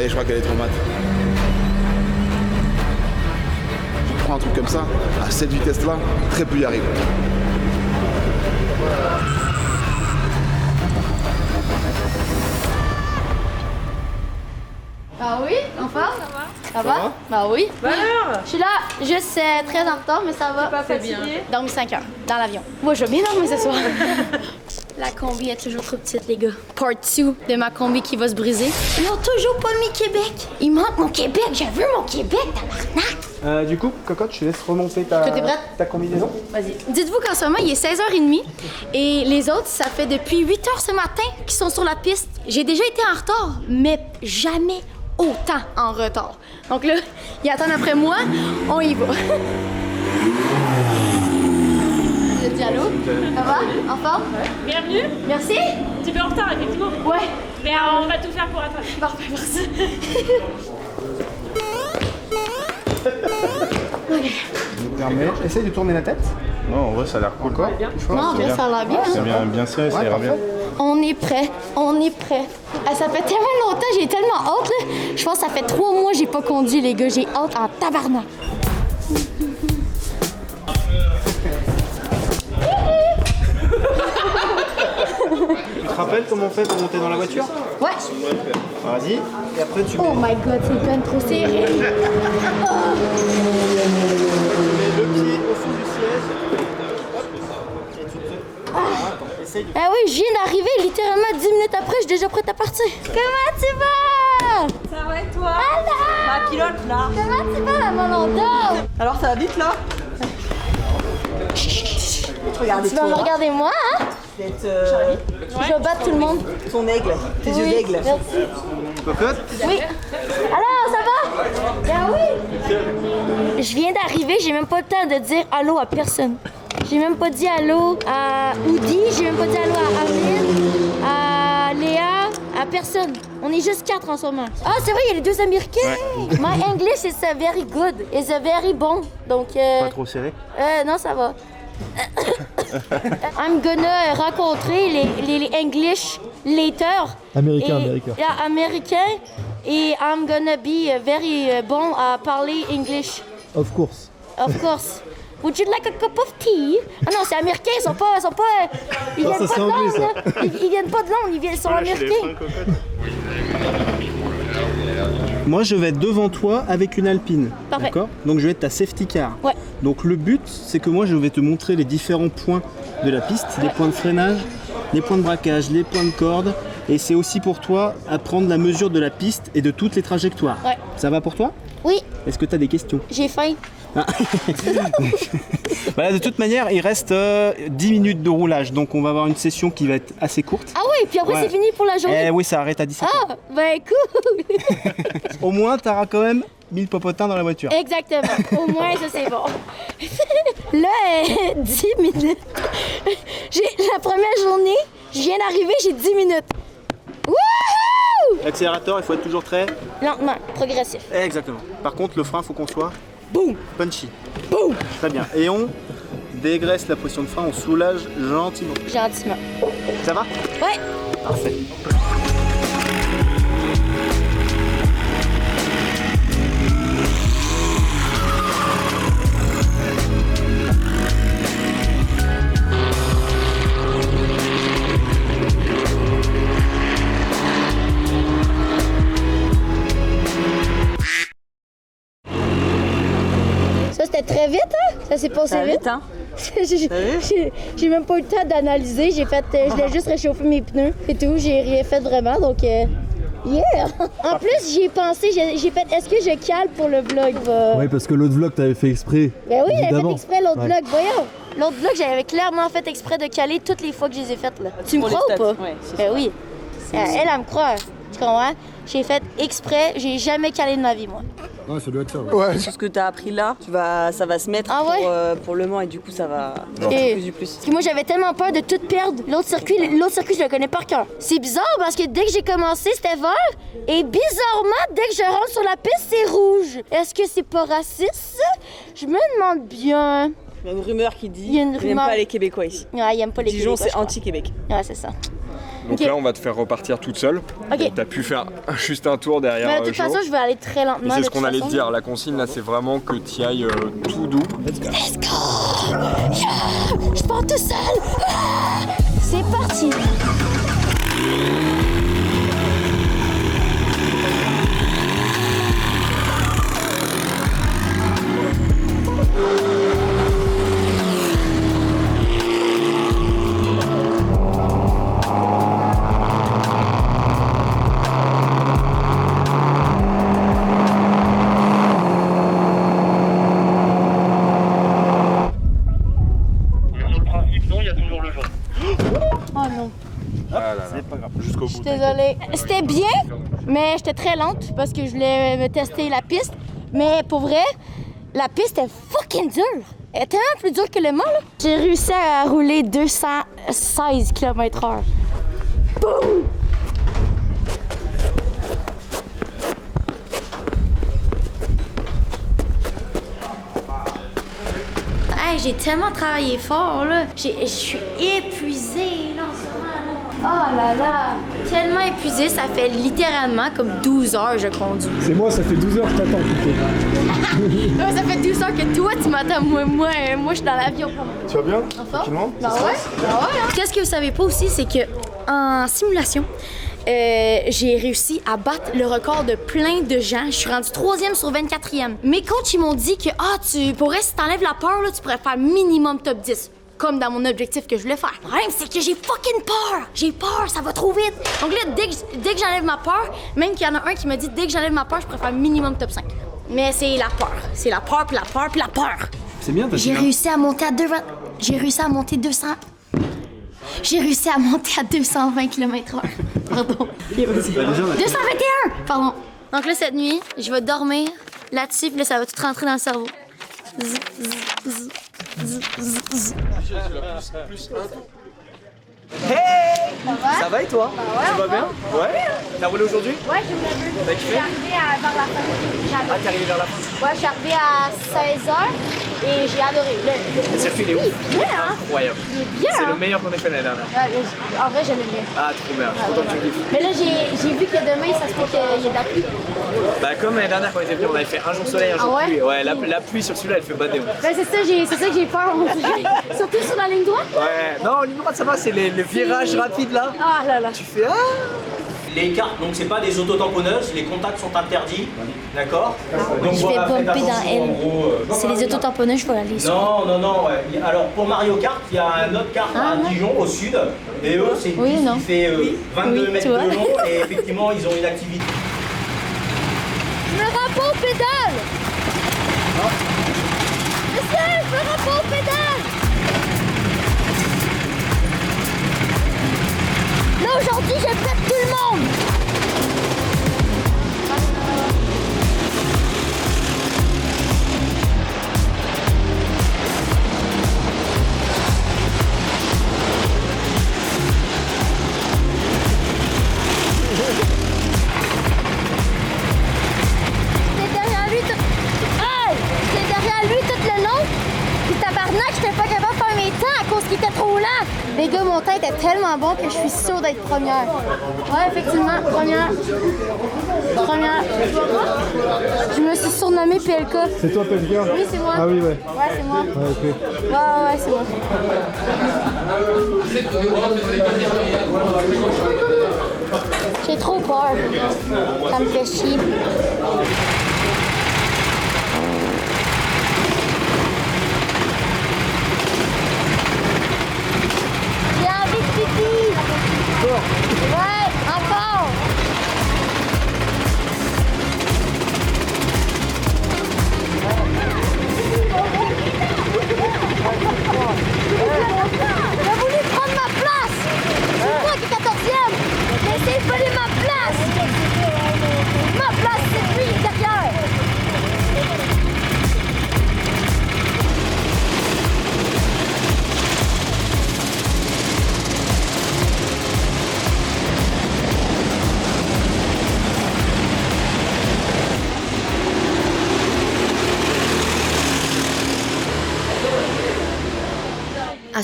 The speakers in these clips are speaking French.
Ça y est, je crois qu'elle est trop mate. Je prends un truc comme ça, à cette vitesse-là, très peu y arrive. Ah oui, enfin ça va? Bah oui. Bah alors? Je suis là, juste très en retard, mais ça va. Pas fatigué? Dormi 5 heures, dans l'avion. Moi, je vais bien dormir ce soir. La combi est toujours trop petite, les gars. Part 2 de ma combi qui va se briser. Ils n'ont toujours pas mis Québec. Il manque mon Québec, j'ai vu mon Québec, tabarnak. Du coup, Cocotte, je te laisse remonter ta combinaison. Vas-y. Dites-vous qu'en ce moment, il est 16h30 et les autres, ça fait depuis 8h ce matin qu'ils sont sur la piste. J'ai déjà été en retard, mais jamais autant en retard. Donc là, ils attendent après moi, on y va. Vous êtes dit allô? Ça va? En forme? Bienvenue. Merci. Tu es en retard, effectivement. Ouais. Mais on va tout faire pour rattraper. Parfait, merci. Ok. Je me permets. Essaye de tourner la tête. Non, en vrai, ça a l'air cool. Encore Non, bien, ça a l'air bien. C'est bien serré, ça ira bien. On est prêt, on est prêt. Ah, ça fait tellement longtemps, j'ai tellement hâte, là. Je pense que ça fait 3 mois que j'ai pas conduit, les gars. J'ai hâte en tabarnak. Tu te rappelles comment on fait pour monter dans la voiture? Ouais. Vas-y. Et après, tu mets Oh my god, c'est peine trop serré. le pied au fond du siège. Hop. Et tu te... Attends, essaye de... Ah oui, je viens d'arriver, littéralement 10 minutes après, je suis déjà prête à partir. Comment tu vas? Ça va et toi? Alors? Ma pilote là. Comment tu vas, mon london? Alors ça va vite là? Regardez Tu vas me regarder moi, hein? Je vais battre tout le monde. ton aigle, tes yeux Oui, d'aigle. merci. Cocotte? Oui. Alors, ça va? Ben oui. Je viens d'arriver, j'ai même pas le temps de dire allô à personne. J'ai même pas dit allô à Oudi, j'ai même pas dit allô à Amine, à Léa, à personne. On est juste 4 en ce moment. Ah, c'est vrai, il y a les 2 Américains. Ouais. My English is very good, is very bon. Donc, Pas trop serré? non, ça va. I'm gonna rencontrer les English later. Américains. Et I'm gonna be very bon à parler English. Of course. Of course. Would you like a cup of tea? Ah non, c'est américain, ils sont pas, ils viennent pas de Londres, là. Ils viennent pas de Londres, ils sont américains. Moi, je vais être devant toi avec une Alpine. Parfait. D'accord? Donc, je vais être ta safety car. Ouais. Donc, le but, c'est que moi, je vais te montrer les différents points de la piste, les points de freinage, les points de braquage, les points de corde. Et c'est aussi pour toi à prendre la mesure de la piste et de toutes les trajectoires. Ouais. Ça va pour toi? Oui, Est-ce que tu as des questions? j'ai faim. Voilà, de toute manière, il reste 10 minutes de roulage. Donc, on va avoir une session qui va être assez courte. Ah oui, puis après Ouais. c'est fini pour la journée. Eh oui, ça arrête à 17h. Ah, ben cool. Au moins, tu auras quand même 1000 popotins dans la voiture. Exactement. Au moins, ça, c'est bon. Là, 10 minutes. La première journée, je viens d'arriver, j'ai 10 minutes. Wouhou! L'accélérateur, il faut être toujours très... Lentement, progressif. Exactement. Par contre, le frein, il faut qu'on soit Boum! punchy. Boum! Très bien. Et on dégraisse la pression de frein, on soulage gentiment. Gentiment. Ça va? Ouais. Parfait. Ça, c'était très vite, hein? Ça s'est passé Ça va vite. vite, hein? J'ai même pas eu le temps d'analyser. Je voulais juste réchauffer mes pneus et tout. J'ai rien fait vraiment, donc yeah! En plus, j'y ai pensé, j'ai fait, est-ce que je cale pour le vlog? Oui, parce que l'autre vlog, t'avais fait exprès. Ben oui, j'avais fait évidemment. exprès l'autre Ouais. vlog, voyons! L'autre vlog, j'avais clairement fait exprès de caler toutes les fois que je les ai faites, là. Tu me Pour les crois ou stats, pas? ouais, c'est Ben oui. Elle me croit, tu comprends? J'ai fait exprès, j'ai jamais calé de ma vie, moi. Ouais, ça doit être ça. Ouais. Tout ce que t'as appris là, ça va se mettre Ah ouais? pour le Mans et du coup ça va Et- plus du plus. Parce que moi, j'avais tellement peur de tout perdre. L'autre circuit, je le connais par cœur. C'est bizarre parce que dès que j'ai commencé, c'était vert. Et bizarrement, dès que je rentre sur la piste, c'est rouge. Est-ce que c'est pas raciste, ça? Je me demande bien. Il y a une rumeur qui dit Il y a une qu'ils n'aiment rumeur. pas les Québécois ici. Ouais, il aime pas les Dijon, Québécois, c'est je crois. anti-Québec. Ouais, c'est ça. Donc Ok. là, on va te faire repartir toute seule. Ok. Donc, t'as pu faire juste un tour derrière Mais de toute Jo. façon, je vais aller très Et lentement. c'est de ce qu'on toute allait te façon. dire. La consigne là, c'est vraiment que tu ailles tout doux. Let's go! Yeah! Je pars tout seul! Ah! C'est parti! Sur le principe, non, il y a toujours le jaune. Oh non. C'est pas grave. Jusqu'au Je bout. suis désolée. C'était bien, mais j'étais très lente parce que je voulais me tester la piste. Mais pour vrai, la piste est fucking dure. Elle est tellement plus dure que le Mans, là. J'ai réussi à rouler 216 km/h. Boum! Hey, j'ai tellement travaillé fort, là. Je suis épuisée, là, en ce moment, là. Oh là là! Tellement épuisée, ça fait littéralement comme 12 heures que je conduis. C'est moi, ça fait 12 heures que je t'attends, plutôt. Ouais, ça fait 12 heures que toi, tu m'attends. Moi, je suis dans l'avion. Tu vas bien? En forme? Tranquillement? Ben ouais, hein. Qu'est-ce que vous savez pas aussi, c'est que en simulation, j'ai réussi à battre le record de plein de gens. Je suis rendue 3e sur 24e. Mes coachs, ils m'ont dit que tu pourrais, si t'enlèves la peur, là, tu pourrais faire minimum top 10. Comme dans mon objectif que je voulais faire. Le problème, c'est que j'ai fucking peur. J'ai peur, ça va trop vite. Donc là, dès que j'enlève ma peur, même qu'il y en a un qui m'a dit dès que j'enlève ma peur, je pourrais faire minimum top 5. Mais c'est la peur. C'est la peur, puis la peur, puis la peur. C'est bien, t'as J'ai réussi à monter à 220. J'ai réussi à monter 200. J'ai réussi à monter à 220 km/h. Pardon. 221! Pardon. Donc là, cette nuit, je vais dormir là-dessus, puis là, ça va tout rentrer dans le cerveau. Zzz, zzz, zzz, zzz, zzz, zzz. Hey! Ça va? Ça va et toi? Tu vas bien? Ouais? T'as roulé aujourd'hui? Ouais, j'ai voulu. T'as Je kiffé? suis arrivée vers la fin. Ah, t'es arrivé vers la fin? Ouais, je suis arrivée à 16h et j'ai adoré. Le circuit, il est ouf. Il est bien, hein? Incroyable. Il est bien, C'est hein? le meilleur qu'on ait fait l'année dernière. Ouais, en vrai, j'aime bien. Ah, trop bien. Je suis content que tu le kiffes. Mais là, j'ai vu que demain, ça se peut qu'il y ait de la pluie. Bah, comme l'année dernière quand on était venu, on avait fait un jour soleil, un jour Ah ouais? pluie. Ouais, la pluie sur celui-là, elle fait bader. Ben, c'est ça que j'ai peur. Surtout sur la ligne droite. Ouais, non, ligne droite, ça va, c'est le virage rapide là. Ah là là. Tu fais Les cartes, donc c'est pas des autotamponneuses, les contacts sont interdits, d'accord? Donc Je vais voilà, faites bumper dans attention, elle. en gros, C'est les autotamponneurs, je vais aller sur. Non, ouais. Alors pour Mario Kart, il y a un autre kart Ah, à ouais. Dijon au sud, et eux c'est une Oui, piste non. qui fait 22 Oui, mètres tu vois. de long, et effectivement ils ont une activité. Je me rends pas aux pédales! Monsieur, je me rends pas aux pédales! Là, aujourd'hui, je pète tout le monde! J'étais derrière lui tout... Hey! J'étais derrière lui tout le long. Puis tabarnak, j'étais pas capable de faire mes temps à cause qu'il était trop lent. Les gars, mon temps était tellement bon que je suis sûre d'être première. Ouais, effectivement, première. Première. Je me suis surnommée PLK. C'est toi, Pelka? Oui, c'est moi. Ah oui, ouais. Ouais, c'est moi. Ouais, ok. Ouais, c'est moi. J'ai trop peur. Ça me fait chier. J'ai envie de pipi. Ouais, encore. Il a voulu prendre ma place. C'est moi qui est 14e. Mais c'est voler ma place. Ma place, c'est lui derrière.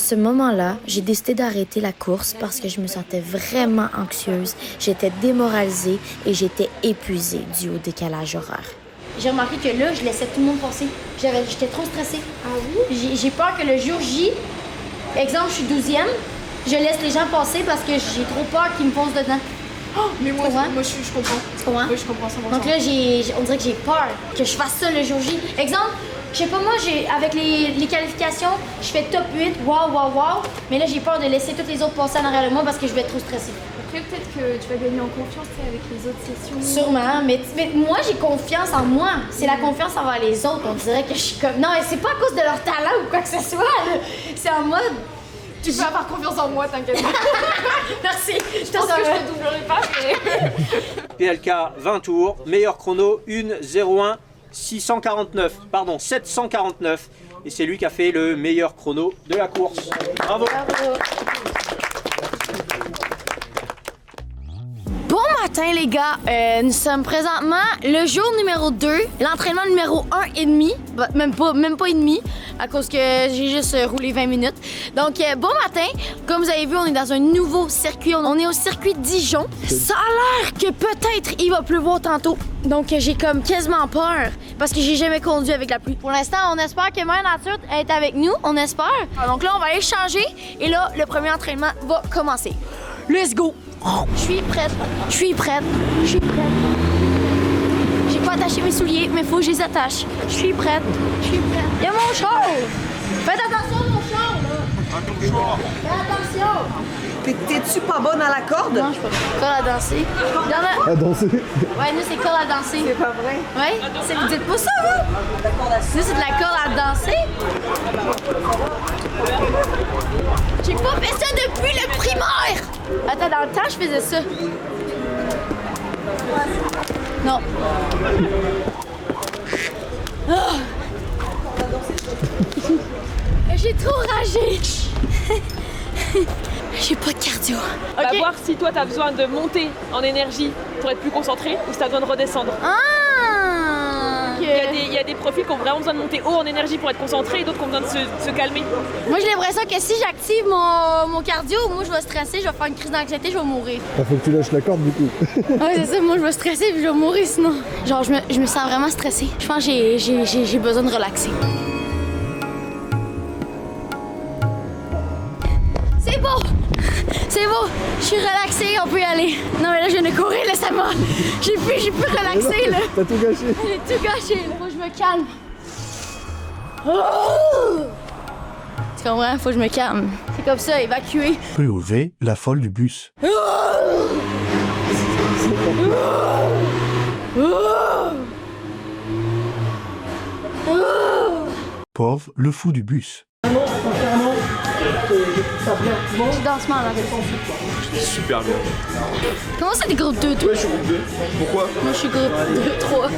ce moment-là, j'ai décidé d'arrêter la course parce que je me sentais vraiment anxieuse, j'étais démoralisée et j'étais épuisée dû au décalage horaire. J'ai remarqué que là, je laissais tout le monde passer. J'étais trop stressée. Ah oui? J'ai peur que le jour J, exemple, je suis 12e, je laisse les gens passer parce que j'ai trop peur qu'ils me foncent dedans. Oh, mais moi je comprends. Tu comprends? Oui, je comprends 100%. Donc là, on dirait que j'ai peur que je fasse ça le jour J. Exemple, je sais pas, moi, avec les qualifications, je fais top 8, wow. Mais là, j'ai peur de laisser toutes les autres passer en arrière de moi parce que je vais être trop stressée. Après, peut-être que tu vas gagner en confiance avec les autres sessions. Sûrement, mais moi, j'ai confiance en moi. C'est la confiance envers les autres. On dirait que je suis comme... Non, mais c'est pas à cause de leur talent ou quoi que ce soit. C'est en mode... Tu peux avoir confiance en moi, t'inquiète pas. Merci. Je pense que je te doublerai pas, mais... PLK, 20 tours, meilleur chrono, 1:01 649, pardon, 749. Et c'est lui qui a fait le meilleur chrono de la course. Bravo. Bon matin les gars, nous sommes présentement le jour numéro 2, l'entraînement numéro 1,5, même pas et demi, à cause que j'ai juste roulé 20 minutes. Donc bon matin, comme vous avez vu, on est dans un nouveau circuit, on est au circuit Dijon. Ça a l'air que peut-être il va pleuvoir tantôt, donc j'ai comme quasiment peur, parce que j'ai jamais conduit avec la pluie. Pour l'instant, on espère que Mère Nature est avec nous, on espère. Donc là, on va aller changer, et là, le premier entraînement va commencer. Let's go! Je suis prête. J'ai pas attaché mes souliers, mais faut que je les attache. Je suis prête. Il y a mon char! Faites attention à mon char, là! Faites attention! T'es-tu pas bonne à la corde? Non, je suis pas bonne. Corde à danser. À danser? Ouais, nous, c'est corde à danser. C'est pas vrai? Ouais? Vous dites pas ça, vous? Nous, c'est de la corde à danser. J'ai pas fait ça depuis le primaire! Attends, dans le temps, je faisais ça. Non. Ah. J'ai trop ragé. J'ai pas de cardio. On va voir si toi t'as besoin de monter en énergie pour être plus concentré ou si t'as besoin de redescendre. Ah! Il y a des profils qui ont vraiment besoin de monter haut en énergie pour être concentrés et d'autres qui ont besoin de se calmer. Moi, j'ai l'impression que si j'active mon cardio, moi, je vais stresser, je vais faire une crise d'anxiété, je vais mourir. Il faut que tu lâches la corde du coup. Ouais, c'est ça, moi, je vais stresser puis je vais mourir sinon. Genre, je me sens vraiment stressée. Je pense que j'ai besoin de relaxer. C'est beau! C'est beau! Je suis relaxée, on peut y aller. Non, mais là, je viens de courir, là, ça m'a... J'ai pu relaxer, là. T'as tout gâché. J'ai tout gâché, là. Faut que je me calme. Oh! Tu comprends? Faut que je me calme. C'est comme ça, évacuer. POV, la folle du bus. Pauvre, le fou du bus. Du dansement, là. Super bien. Comment ça, t'es groupe 2, toi? Ouais, je suis groupe 2. Pourquoi? Moi, je suis groupe 2, 3.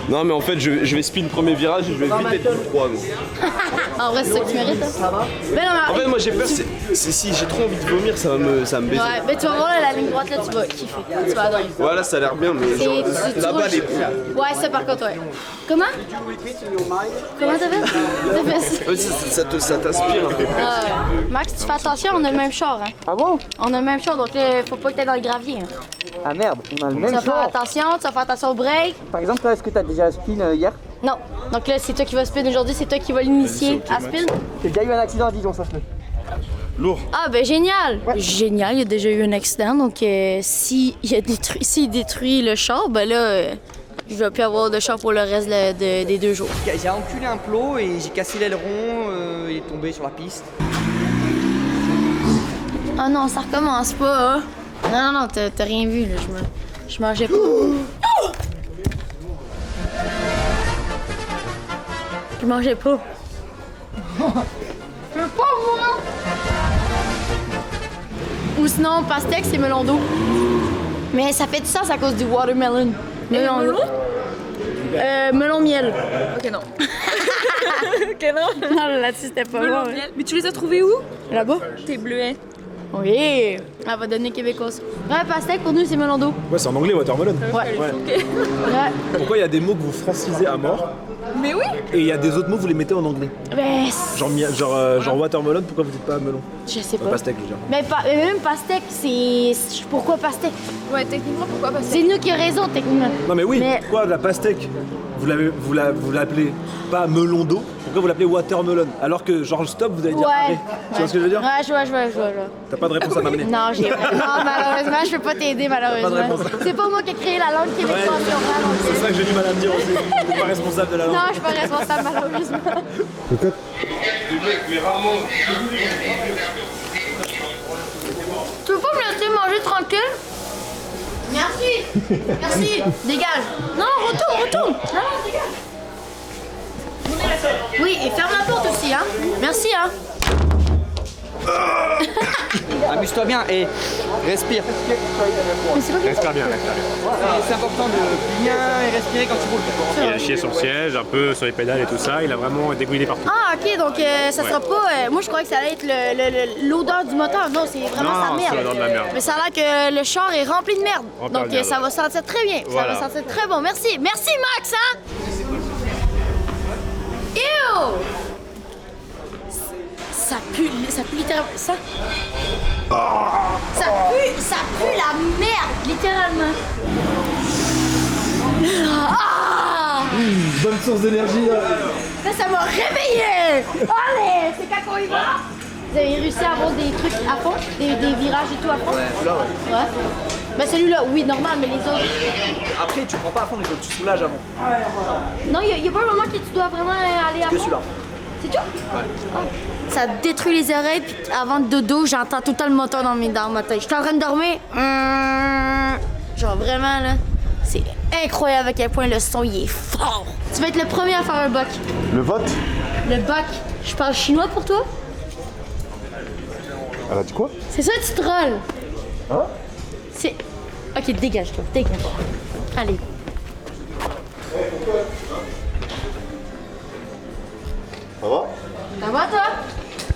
Non, mais en fait, je vais spin le premier virage et je vais vite être groupe 3. En vrai, c'est ça que tu mérites, hein? Ça va? Mais non, mais En fait, moi j'ai peur, c'est si j'ai trop envie de vomir, ça va me baiser. Ouais, mais tu vas voir là, la ligne droite, là, tu vas kiffer. Tu vas adorer. Voilà, ça a l'air bien, mais genre, là-bas, les Ouais, ça par contre, ouais. Comment? Comment t'as fait? T'as fait ça? Ouais, ça t'aspire un peu. Ah, ouais. Max, tu fais attention, on a le même char, hein? Ah bon? On a le même char, donc là, faut pas que t'aies dans le gravier, hein. Ah merde, on a le Tu même vas faire genre. attention, tu vas faire attention au break. Par exemple, toi, est-ce que t'as déjà spin hier? Non. Donc là, c'est toi qui vas spin aujourd'hui, c'est toi qui vas l'initier à spin. J'ai déjà eu un accident à Dijon, ça se fait. Lourd. Ah, ben génial! Génial, il y a déjà eu un accident, donc s'il détruit le char, ben là, je vais plus avoir de char pour le reste des 2 jours. J'ai enculé un plot et j'ai cassé l'aileron, il est tombé sur la piste. Ah non, ça recommence pas, hein? Non, t'as rien vu, là, je mangeais pas. Je mangeais pas. Je veux pas, moi! Ou sinon, pastèque, c'est melon d'eau. Mais ça fait du sens à cause du watermelon. Melon d'eau. Melon miel. Ok, non. Ok, non. Non, là-dessus, c'était pas Melon bon. miel. Mais tu les as trouvés où? Là-bas? Tes bleuets. Oui. Elle va donner québécoise. Ouais, pastèque, pour nous, c'est melon d'eau. Ouais, c'est en anglais, watermelon. Ouais. Ouais. Ouais. Pourquoi il y a des mots que vous francisez à mort Mais oui. Et il y a des autres mots, vous les mettez en anglais. Mais Genre watermelon, pourquoi vous dites pas melon? je sais pas. Pastèque, je veux dire. Mais même pastèque, c'est... Pourquoi pastèque? Ouais, techniquement, pourquoi pas? C'est nous qui avons raison, techniquement. Non mais oui, Mais- pourquoi la pastèque vous l'appelez pas melon d'eau? Pourquoi vous l'appelez watermelon? Alors que genre stop, vous allez dire arrêt. Tu vois ce que je veux dire? Ouais, je vois. T'as pas de réponse à m'amener. Non, non, malheureusement, je peux pas t'aider, malheureusement. réponse. C'est pas moi qui ai créé la langue québécoise. C'est ça que j'ai du mal à me dire aussi. T'es pas responsable de la langue. Non, je suis pas responsable, malheureusement. Tu peux pas me laisser manger tranquille? Merci. Merci. Dégage. Non, retourne. Non, dégage. Oui, et ferme la porte aussi, hein. Merci, hein. Amuse-toi bien et respire. Respire bien. C'est important de bien respirer quand tu roules. Il a chié sur le siège, un peu sur les pédales et tout ça. Il a vraiment dégouiné partout. Ah, ok, donc ça sera pas. Moi, je croyais que ça allait être l'odeur du moteur. Non, c'est vraiment Non, sa merde. c'est l'odeur de la merde. Mais ça a l'air que le char est rempli de merde. Rempli Donc de merde. ça va sentir très bien. Voilà. Ça va sentir très bon. Merci. Merci, Max, hein? Ew! Ça pue littéralement. Ça pue la merde, littéralement. Ah! Bonne source d'énergie là. Là, ça m'a réveillé! Allez, c'est quand qu'on y va? Vous avez réussi à avoir des trucs à fond? Des virages et tout à fond? Ouais. Ben celui-là, oui, normal, mais les autres... Après, tu prends pas à fond les autres, tu soulages avant. Non, il y a pas un moment que tu dois vraiment aller à fond? Que celui-là. C'est tout? Ouais. Ça détruit les oreilles, puis avant le dodo, j'entends tout le temps le moteur dans ma tête. Je suis en train de dormir. Genre vraiment, là, c'est incroyable à quel point le son, il est fort. Tu vas être le premier à faire un buck. Le vote? Le buck, je parle chinois pour toi? Elle a dit quoi? C'est ça, tu trolls. Hein? C'est... Ok, dégage-toi, dégage. Allez. Ça va? Ça va, toi?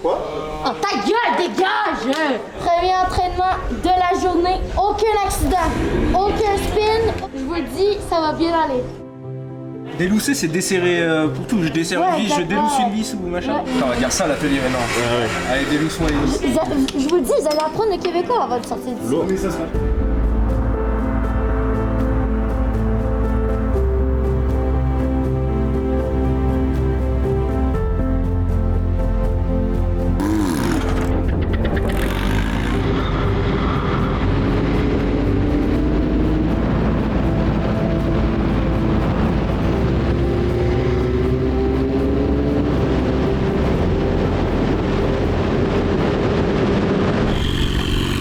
Quoi? Oh, ta gueule, dégage! Premier entraînement de la journée, aucun accident, aucun spin. Je vous le dis, ça va bien aller. Délousser, c'est desserrer pour tout. Je desserre une vis, je délousse une vis ou machin. Ouais. On va dire ça à l'atelier maintenant. Allez, déloussons les vis. Je vous le dis, vous allez apprendre le québécois avant de sortir d'ici. Mais ça sera.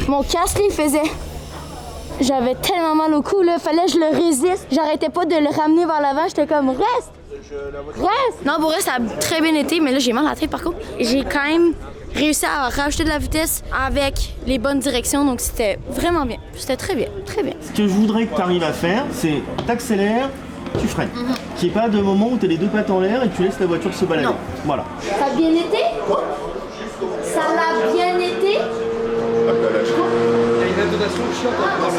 Mon casque, il faisait... J'avais tellement mal au cou, là. Fallait que je le résiste. J'arrêtais pas de le ramener vers l'avant. J'étais comme, reste! Reste! Non, pour vrai, ça a très bien été, mais là, j'ai mal à la tête, par contre. J'ai quand même réussi à rajouter de la vitesse avec les bonnes directions, donc c'était vraiment bien. C'était très bien, très bien. Ce que je voudrais que tu arrives à faire, c'est t'accélères, tu freines. Qu'il n'y ait pas de moment où tu as les deux pattes en l'air et que tu laisses la voiture se balader. Non. Voilà. Ça a bien été? Ça l'a bien été? Il y a une intonation chiante dans le...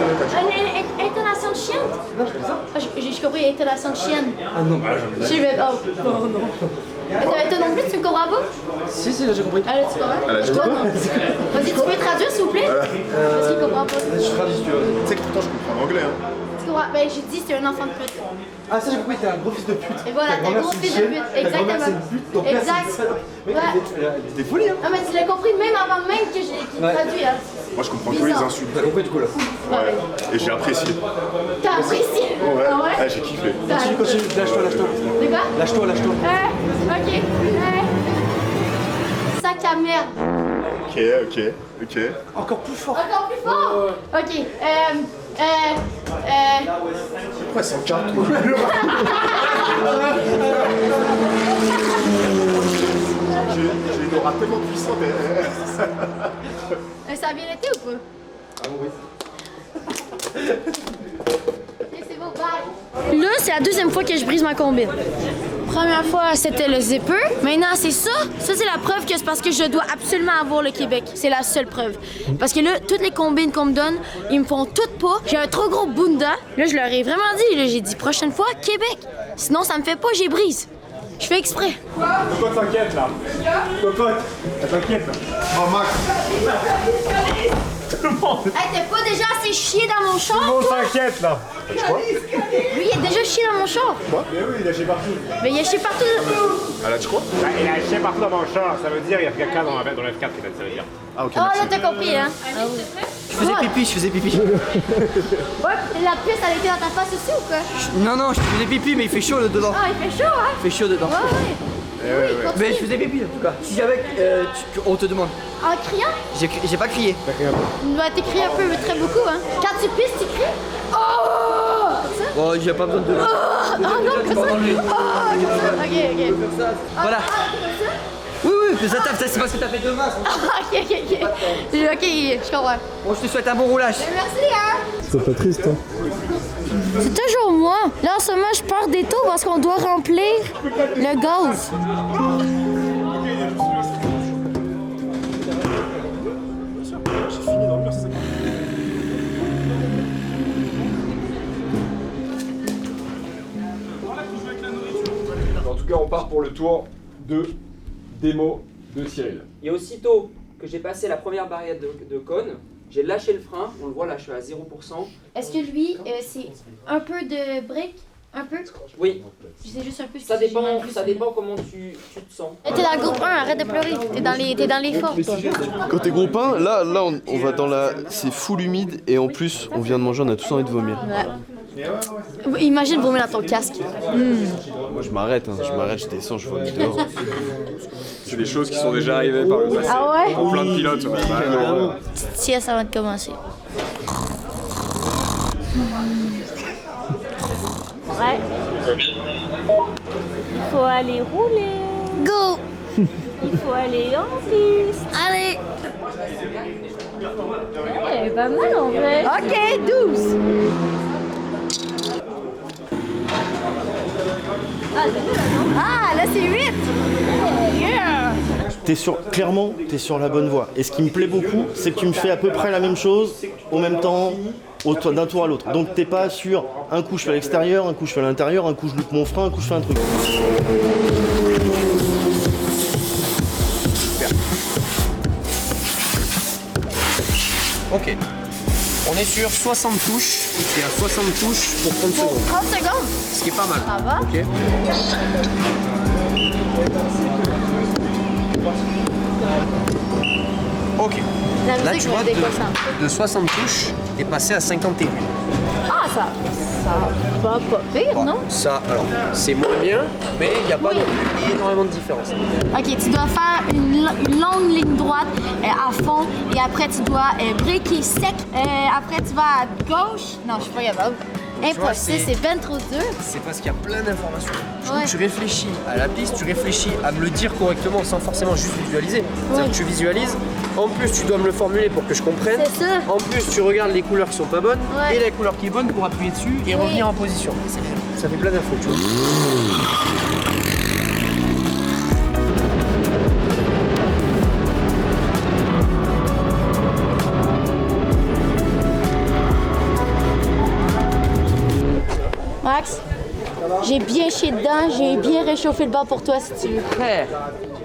Une intonation de chienne? Non, je fais ça. Ah, j'ai compris, intonation de chienne. Ah non, J'ai fait... Oh, non. Toi non plus, tu me comprends pas? Si, là j'ai compris. Ah là, tu comprends? Elle a dit Toi, quoi? non. Vas-y, tu peux traduire, s'il vous plaît? Parce qu'il comprend pas. Je traduis si tu veux. Tu sais que pourtant je comprends l'anglais, hein. Tu comprends? Ben, j'ai dit, c'est un enfant de pute. Ah, ça j'ai compris, t'es un gros fils de pute. Et voilà, t'es un gros fils de pute. Exactement. Exact. Ouais. T'es folie, hein? Non, mais tu l'as compris même avant même que j'ai traduit, hein. Moi je comprends que les Bizarre. insultes. T'as compris du coup là? Ouais. Et j'ai apprécié. T'as apprécié? Ouais. Ah ouais? Ah, j'ai kiffé. Continue, lâche-toi. De quoi? Lâche-toi. Ok. Sac à merde. Ok. Encore plus fort. Encore plus fort? Ok. Pourquoi elles sont cartes? J'ai une aura tellement puissante. Ça a bien été ou pas? Ah oui. Ok, c'est bon, bye. Là, c'est la deuxième fois que je brise ma combine. Première fois, c'était le zipper. Maintenant, c'est ça. Ça, c'est la preuve que c'est parce que je dois absolument avoir le Québec. C'est la seule preuve. Parce que là, toutes les combines qu'on me donne, ils me font toutes pas. J'ai un trop gros bunda. Là, je leur ai vraiment dit. J'ai dit, prochaine fois, Québec. Sinon, ça me fait pas, j'ai brise. Je fais exprès. Cocotte t'inquiète là. Cocotte, elle t'inquiète là. Oh Max. Hey, t'es pas déjà assez chié dans mon char? Tout le monde s'inquiète là. Tu crois? Lui, il est déjà chié dans mon char. Quoi? Mais oui, il a chié partout. Mais il a chié partout. Ah là, tu crois? Bah, il a chié partout dans mon char, ça veut dire il y a quelqu'un dans le F4 qui ça veut dire. Ah ok. Oh, là, t'as compris, hein? Je faisais pipi. Ouais, la puce, elle était dans ta face aussi ou quoi? Non, je faisais pipi, mais il fait chaud là dedans. Ah, il fait chaud, hein? Il fait chaud dedans. Ouais. Oui, continue. Mais je faisais pipi en tout cas. Si j'avais, on te demande. En criant? J'ai pas crié. Tu dois t'écrire un peu, mais très beaucoup, hein? Quand tu pisses, tu cries? Oh! Comme ça? Oh, j'ai pas besoin de. Oh non, comme ça? Oh, comme ça? Ok. Voilà. Comme ça? Oui, mais ça tape, c'est parce que t'as fait 2 mains. Ok. Ok, je comprends. Bon, je te souhaite un bon roulage. Merci, hein? C'est pas triste, hein? C'est toujours moi. Là, en ce moment, je pars des taux parce qu'on doit remplir le gaz. En tout cas, on part pour le tour de démo de Cyril. Et aussitôt que j'ai passé la première barrière de cône, j'ai lâché le frein, on le voit là, je suis à 0%. Est-ce que lui, c'est un peu de brique? Un peu? Oui, C'est juste un peu. ça dépend comment tu te sens. T'es dans le groupe 1, arrête de pleurer. T'es dans les forts, toi. Côté groupe 1, là on va dans la... C'est full humide et en plus on vient de manger, on a tous envie de vomir. Ouais. Imagine vomir dans ton casque. Moi je m'arrête, je descends, je vomis dehors. C'est des choses qui sont déjà arrivées par le passé. Ah ouais? Pour plein de pilotes. Ouais. Bah, Sieste avant de commencer. Ouais. Il faut aller rouler. Go! Il faut aller en piste. Allez! Ouais, pas mal en vrai. Ok, 12! Ah, là c'est 8! Yeah! Clairement, t'es sur la bonne voie. Et ce qui me plaît beaucoup, c'est que tu me fais à peu près la même chose au même temps, d'un tour à l'autre. Donc t'es pas sur un coup je fais à l'extérieur, un coup je fais à l'intérieur, un coup je loupe mon frein, un coup je fais un truc. Ok. On est sur 60 touches. Et à 60 touches pour 30 secondes. 30 secondes? Ce qui est pas mal. Ça va? Ok. Ok. La Là, musique tu me vois, déconcentre. de 60 touches, t'es passé à 51. Ah, ça va pas pire, non? Ça, alors, c'est moins bien, mais il n'y a pas énormément de différence. Ok, tu dois faire une longue ligne droite à fond et après tu dois breaker sec. Après tu vas à gauche. Non, je suis pas capable. Impossible, c'est ben trop dur. C'est parce qu'il y a plein d'informations. Ouais. Tu réfléchis à la piste, tu réfléchis à me le dire correctement sans forcément juste visualiser. C'est-à-dire que tu visualises, en plus tu dois me le formuler pour que je comprenne. C'est ça. En plus tu regardes les couleurs qui sont pas bonnes Ouais. et la couleur qui est bonne pour appuyer dessus et revenir en position. Ça fait plein d'infos, tu vois. Max, j'ai bien chié dedans, j'ai bien réchauffé le bas pour toi si tu veux. Frère.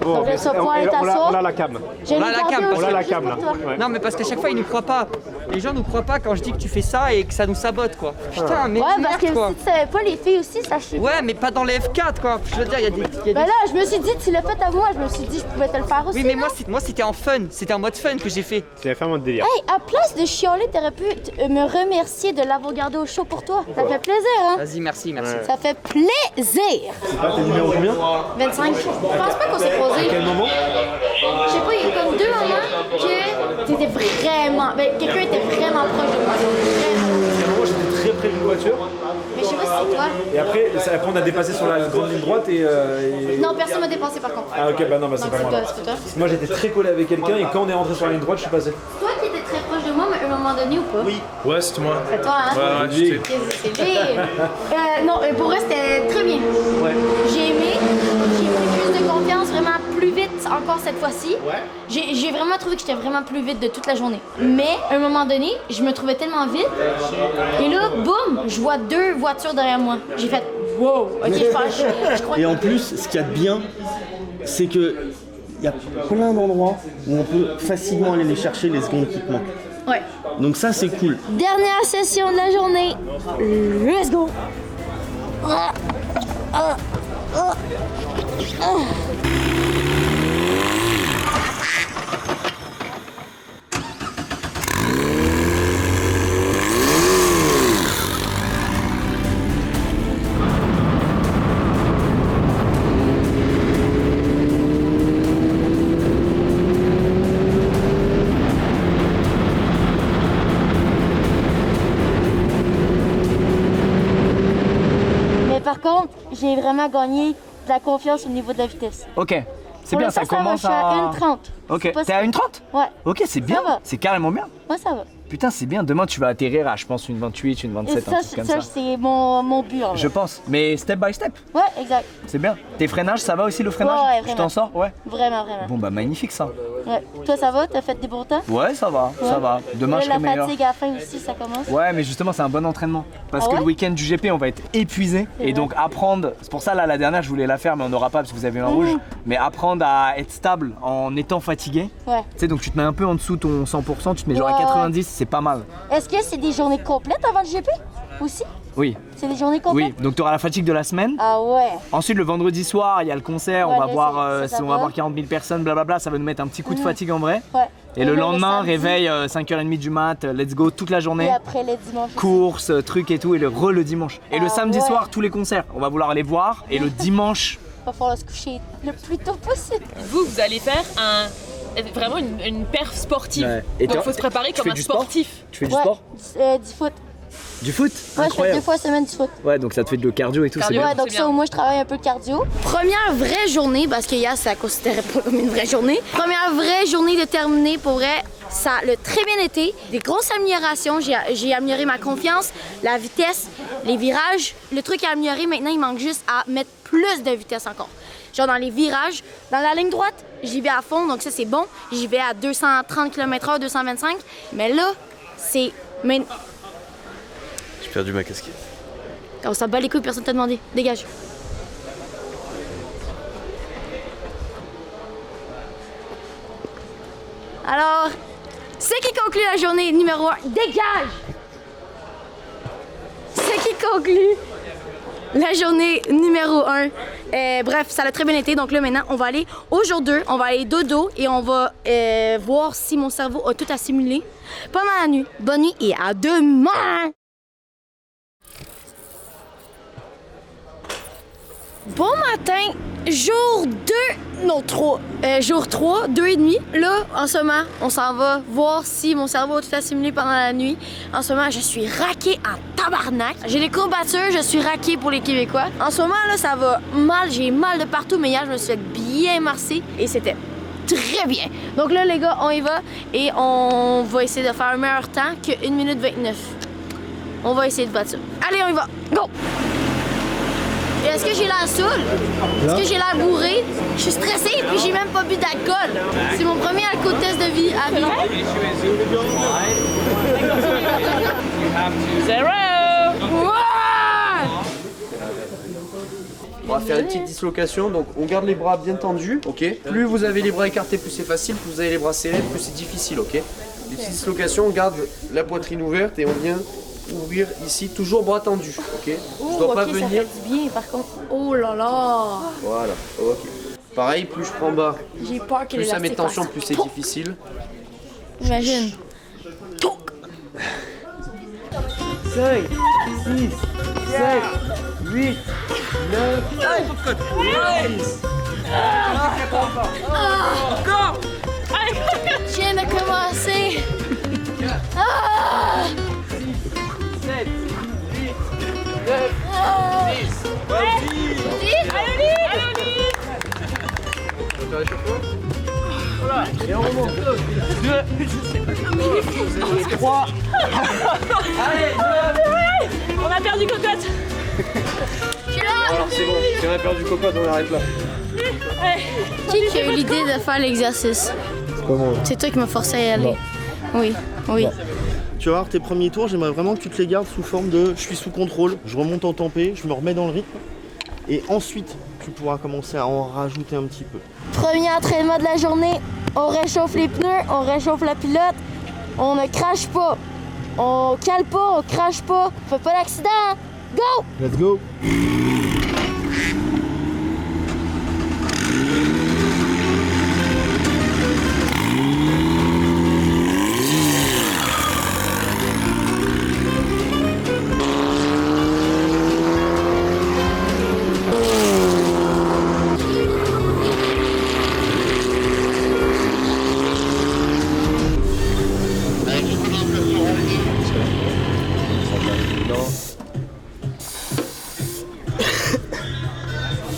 Bon, on a la cam. J'ai On a la cam, on a la cam là. Ouais. Non mais parce qu'à chaque fois ils nous croient pas. Les gens nous croient pas quand je dis que tu fais ça et que ça nous sabote quoi. Putain mais Ouais, parce que merde quoi. si tu savais pas, les filles aussi, ça chie. Ouais mais pas dans les F4 quoi. Je veux dire il y a des... Ben là, je me suis dit, tu l'as fait à moi, je me suis dit, je pouvais te le faire aussi. Oui mais non? moi c'était en fun, c'était en mode fun que j'ai fait. C'est vraiment de délire. Hey, à place de chialer, t'aurais pu me remercier de l'avoir gardé au chaud pour toi. Ça fait plaisir, hein? Vas-y merci. Ça fait plaisir! T'es numéro combien? 25. Je pense pas qu'on s'est croisés. À quel moment? Je sais pas, il y a comme 2 moments que t'étais vraiment. Ben, quelqu'un était vraiment proche de moi. Moi j'étais très près d'une voiture. Mais je sais pas si c'est toi. Et après on a dépassé sur la grande ligne droite et... Non, personne m'a dépassé par contre. Ah ok, bah non, bah c'est Donc pas c'est moi. toi, c'est toi. Moi j'étais très collé avec quelqu'un et quand on est rentré sur la ligne droite, je suis passé. Toi qui étais très proche de moi, mais à un moment donné ou pas? Oui. Ouais, c'est moi. C'est toi, hein? Ouais, je sais. C'est lui. Non, pour eux, c'était très bien. Ouais. J'ai aimé. J'ai pris plus de confiance, vraiment plus vite encore cette fois-ci. Ouais. J'ai vraiment trouvé que j'étais vraiment plus vite de toute la journée. Mais à un moment donné, je me trouvais tellement vite. Et là, boum, je vois 2 voitures derrière moi. J'ai fait Wow, ok, je crois Et en plus, ce qu'il y a de bien, c'est que il y a plein d'endroits où on peut facilement aller les chercher les secondes qui te manquent. Ouais. Donc ça, c'est cool. Dernière session de la journée. Let's go. Par contre, j'ai vraiment gagné de la confiance au niveau de la vitesse. Ok, c'est Pour bien, l'instant, ça commence je suis à 1,30. Ok, t'es à 1,30? Ouais. Ok, c'est bien, c'est carrément bien. Ouais, ça va. Putain, c'est bien, demain tu vas atterrir à, je pense, une 28, une 27, Et un truc comme ça. c'est mon but. En Je pense, mais step by step. Ouais, exact. C'est bien. Tes freinages, ça va aussi le freinage? Ouais, Tu vraiment. t'en sors? Ouais. Vraiment. Bon bah magnifique ça. Ouais. Toi, ça va? T'as fait des bons temps? Ouais, ça va, ça va. Demain Là, je serai la meilleur. fatigue à la fin aussi, ça commence. Ouais, mais justement, c'est un bon entraînement. Parce Ah que ouais le week-end du GP, on va être épuisé. C'est Et vrai. donc, apprendre. C'est pour ça, là, la dernière, je voulais la faire, mais on n'aura pas parce que vous avez eu un rouge. Mais apprendre à être stable en étant fatigué. Ouais. Tu sais, donc tu te mets un peu en dessous ton 100%, tu te mets genre à Ouais. 90, c'est pas mal. Est-ce que c'est des journées complètes avant le GP? Aussi? Oui. C'est des journées complètes? Oui, donc tu auras la fatigue de la semaine. Ah ouais. Ensuite, le vendredi soir, il y a le concert, Ouais, on va là, voir, ça on va. va voir 40 000 personnes, blablabla. Ça va nous mettre un petit coup de fatigue en vrai. Ouais. Et le là, lendemain, samedi. réveil 5h30 du mat, let's go toute la journée. Et après les dimanches. Courses, trucs et tout, et le dimanche. Et le Ah samedi ouais. soir, tous les concerts. On va vouloir aller voir. Et le dimanche, Il va falloir se coucher le plus tôt possible. Vous allez faire vraiment une perf sportive. Ouais. Et Donc toi, il faut se préparer tu comme fais un du sport sportif. tu fais du Ouais, sport? Du foot. Du foot? Ouais, je fais Incroyable. 2 fois semaine du foot. Ouais, donc ça te fait de cardio et tout, c'est bien. Ouais, donc ça, au moins, je travaille un peu de cardio. Première vraie journée, parce que hier, ça ne considérait pas comme une vraie journée. Première vraie journée de terminer, pour vrai, ça a très bien été. Des grosses améliorations. J'ai amélioré ma confiance, la vitesse, les virages. Le truc à améliorer, maintenant, il manque juste à mettre plus de vitesse encore. Genre dans les virages, dans la ligne droite, j'y vais à fond, donc ça, c'est bon. J'y vais à 230 km/h, 225. Mais là, c'est... J'ai perdu ma casquette. On s'en bat les couilles, personne t'a demandé. Dégage. Alors, ce qui conclut la journée numéro 1. Dégage! Ce qui conclut la journée numéro 1. Bref, ça a très bien été. Donc là, maintenant, on va aller au jour 2. On va aller dodo et on va voir si mon cerveau a tout assimilé pendant la nuit. Bonne nuit et à demain! Bon matin, jour 2, non 3, jour 3, 2,5. Là, en ce moment, on s'en va voir si mon cerveau a tout assimilé pendant la nuit. En ce moment, je suis raquée en tabarnak. J'ai des courbatures, je suis raquée pour les Québécois. En ce moment, là, ça va mal, j'ai mal de partout, mais hier, je me suis fait bien marcer et c'était très bien. Donc là, les gars, on y va et on va essayer de faire un meilleur temps que 1 minute 29. On va essayer de battre ça. Allez, on y va, go! Est-ce que j'ai l'air saoul? Est-ce que j'ai l'air bourré? Je suis stressée et puis j'ai même pas bu d'alcool. C'est mon premier alcool test de vie à vie. On va faire une petite dislocation, donc on garde les bras bien tendus, ok? Plus vous avez les bras écartés, plus c'est facile, plus vous avez les bras serrés, plus c'est difficile, ok? Les petites dislocations, on garde la poitrine ouverte et on vient ouvrir ici, toujours bras tendus, ok? Je dois pas ça venir. fait du bien par contre. Oh là là! Voilà, ok. Pareil, plus je prends bas, J'ai peur que plus ça met l'élastique tension, passe. plus c'est difficile. Imagine. 5, 6, 7, 8, 9, Encore! Je viens de commencer. Ah! 7, 8, 9, 10. Et on remonte. 2, 3. Allez, On a perdu cocotte! Je suis là! alors c'est bon, si on a perdu cocotte, on arrête là. Qui a eu l'idée de faire l'exercice? C'est toi qui m'as forcé à y aller. Oui, oui. Tu vas voir tes premiers tours, j'aimerais vraiment que tu te les gardes sous forme de je suis sous contrôle, je remonte en tempé, je me remets dans le rythme. Et ensuite, tu pourras commencer à en rajouter un petit peu. Premier entraînement de la journée, on réchauffe les pneus, on réchauffe la pilote, on ne crache pas, on cale pas, on crache pas, on fait pas d'accident. Go! Let's go!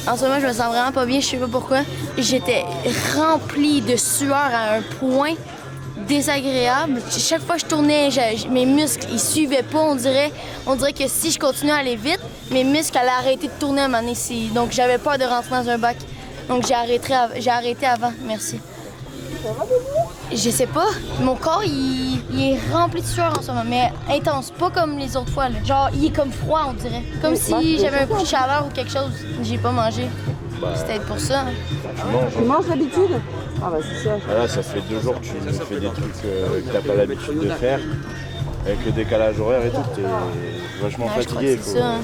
En ce moment, je me sens vraiment pas bien, je sais pas pourquoi. J'étais remplie de sueur à un point désagréable. Chaque fois que je tournais, mes muscles, ils suivaient pas, on dirait que si je continuais à aller vite, mes muscles allaient arrêter de tourner à un moment donné. Donc j'avais peur de rentrer dans un bac. Donc j'ai arrêté avant, merci. Je sais pas, mon corps il est rempli de sueur en ce moment, mais intense, pas comme les autres fois. Là. Genre, il est comme froid, on dirait. Comme si j'avais un coup de chaleur ou quelque chose. J'ai pas mangé. C'est peut-être pour ça. Tu manges d'habitude? Ah bah c'est ça. Là, ça fait 2 jours que tu fais des trucs que t'as pas l'habitude de faire. Avec le décalage horaire et tout, t'es vachement fatigué. C'est ça.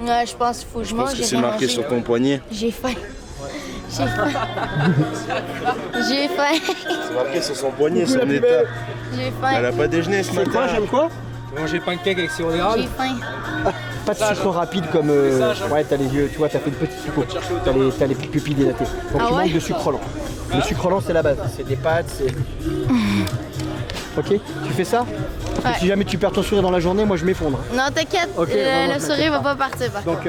Ouais, je pense qu'il faut que je mange. Je pense que c'est marqué sur ton poignet. J'ai faim. J'ai faim. J'ai faim. C'est marqué sur son poignet, son état. J'ai faim. Elle a pas déjeuné ce matin. Quoi, j'aime quoi? Manger pancake avec sirop d'érable. J'ai faim. Pas de sucre rapide comme. Ouais, t'as les yeux, tu vois, t'as fait une petite sucre. T'as les pupilles dilatées. Donc tu manques de sucre lent. Le sucre lent, c'est la base. C'est des pâtes, c'est. Ok, tu fais ça? Ouais. Et si jamais tu perds ton sourire dans la journée, moi je m'effondre. Non, t'inquiète, le sourire va pas partir. Donc,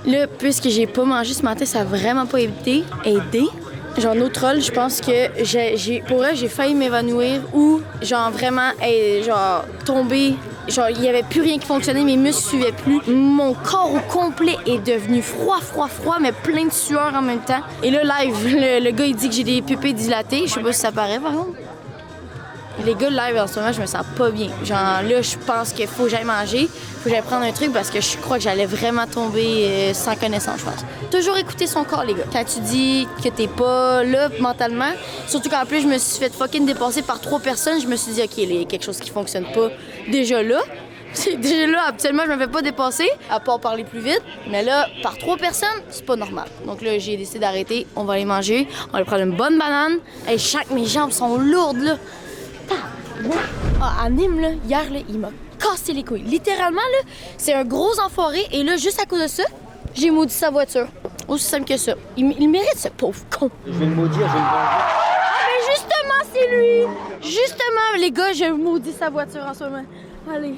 là, puisque j'ai pas mangé ce matin, ça a vraiment pas aidé. Genre, no troll, je pense que pour vrai, j'ai failli m'évanouir ou genre vraiment tomber. Genre, il y avait plus rien qui fonctionnait, mes muscles suivaient plus. Mon corps au complet est devenu froid, mais plein de sueur en même temps. Et là, live, le gars, il dit que j'ai des pupilles dilatées. Je sais pas si ça paraît, par contre. Les gars, live, en ce moment, je me sens pas bien. Genre, là, je pense qu'il faut que j'aille manger, faut que j'aille prendre un truc parce que je crois que j'allais vraiment tomber sans connaissance, je pense. Toujours écouter son corps, les gars. Quand tu dis que t'es pas là mentalement, surtout qu'en plus, je me suis fait fucking dépasser par 3 personnes, je me suis dit, OK, il y a quelque chose qui fonctionne pas déjà là. Déjà là, habituellement, je me fais pas dépasser, à part parler plus vite. Mais là, par 3 personnes, c'est pas normal. Donc là, j'ai décidé d'arrêter. On va aller manger. On va aller prendre une bonne banane. Et mes jambes sont lourdes, là. Ah, à Nîmes, là, hier, là, il m'a cassé les couilles. Littéralement, là, c'est un gros enfoiré. Et là, juste à cause de ça, j'ai maudit sa voiture. Aussi simple que ça. Il mérite, ce pauvre con. je vais le maudire, je vais le venger. Ah, mais justement, c'est lui. Justement, les gars, je maudis sa voiture en ce moment. Allez.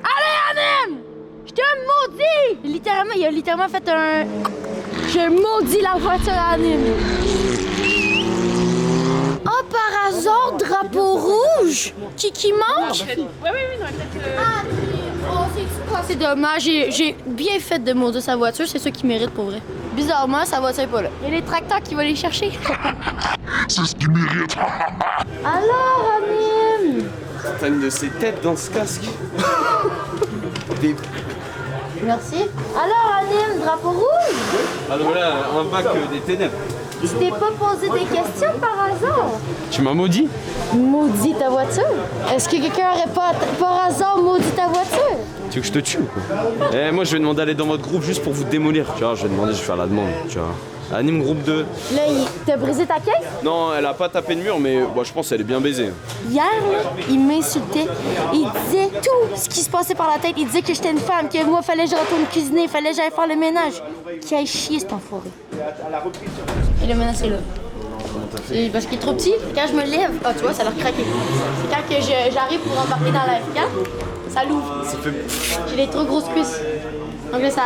Allez, Anem! Je te maudis! Littéralement, il a littéralement fait un... Je maudis la voiture à Anem. Oh, par hasard, drapeau rouge? Qui mange? Oui, non, peut-être. C'est dommage, j'ai bien fait de maudire sa voiture, c'est ça qu'il mérite pour vrai. Bizarrement, sa voiture est pas là. Il y a les tracteurs qui vont les chercher. C'est ce qu'il mérite. Alors, Anim! T'as une de ces têtes dans ce casque. Merci. Alors, Anim, drapeau rouge? Ah donc là, un bac des ténèbres. Tu t'es pas posé des questions par hasard? Tu m'as maudit? Maudit ta voiture? Est-ce que quelqu'un aurait pas par hasard maudit ta voiture? Tu veux que je te tue ou quoi? Eh, moi je vais demander d'aller dans votre groupe juste pour vous démolir. Tu vois, je vais faire la demande, tu vois. Anime groupe 2. Là, t'as brisé ta caisse? Non, elle a pas tapé de mur, mais je pense qu'elle est bien baisée. Hier, là, il m'insultait. Il disait tout ce qui se passait par la tête. Il disait que j'étais une femme, que moi, fallait que je retourne cuisiner, fallait que j'aille faire le ménage. Qui aille chier, cet enfoiré. Et le ménage, c'est là. C'est parce qu'il est trop petit. Quand je me lève, tu vois, ça a l'air craqué. C'est quand que j'arrive pour embarquer dans la F4, ça l'ouvre. J'ai des trop grosses cuisses. Donc là, ça...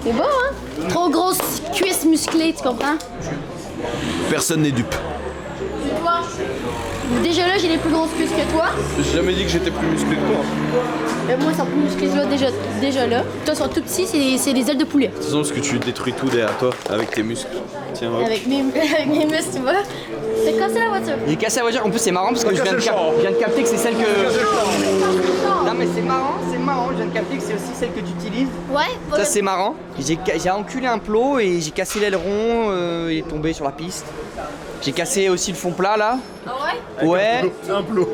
C'est beau, hein? Trop grosses cuisses musclées, tu comprends? Personne n'est dupe. C'est toi. Déjà là, j'ai les plus grosses cuisses que toi. J'ai jamais dit que j'étais plus musclé que toi. Moi, ils sont plus musclés que toi déjà là. Toi, ils sont tout petits, c'est des ailes de poulet. De toute façon, parce que tu détruis tout derrière toi avec tes muscles. Tiens, hop. Avec mes muscles, tu vois. T'as cassé la voiture. Il est cassé la voiture. En plus, c'est marrant parce que je viens de capter que c'est celle que. Non, mais c'est marrant. Je viens de capter que c'est aussi celle que tu utilises. Ouais. Ça, c'est marrant. J'ai enculé un plot et j'ai cassé l'aileron. Il est tombé sur la piste. J'ai cassé aussi le fond plat là. Ah ouais? Ouais. Un plot.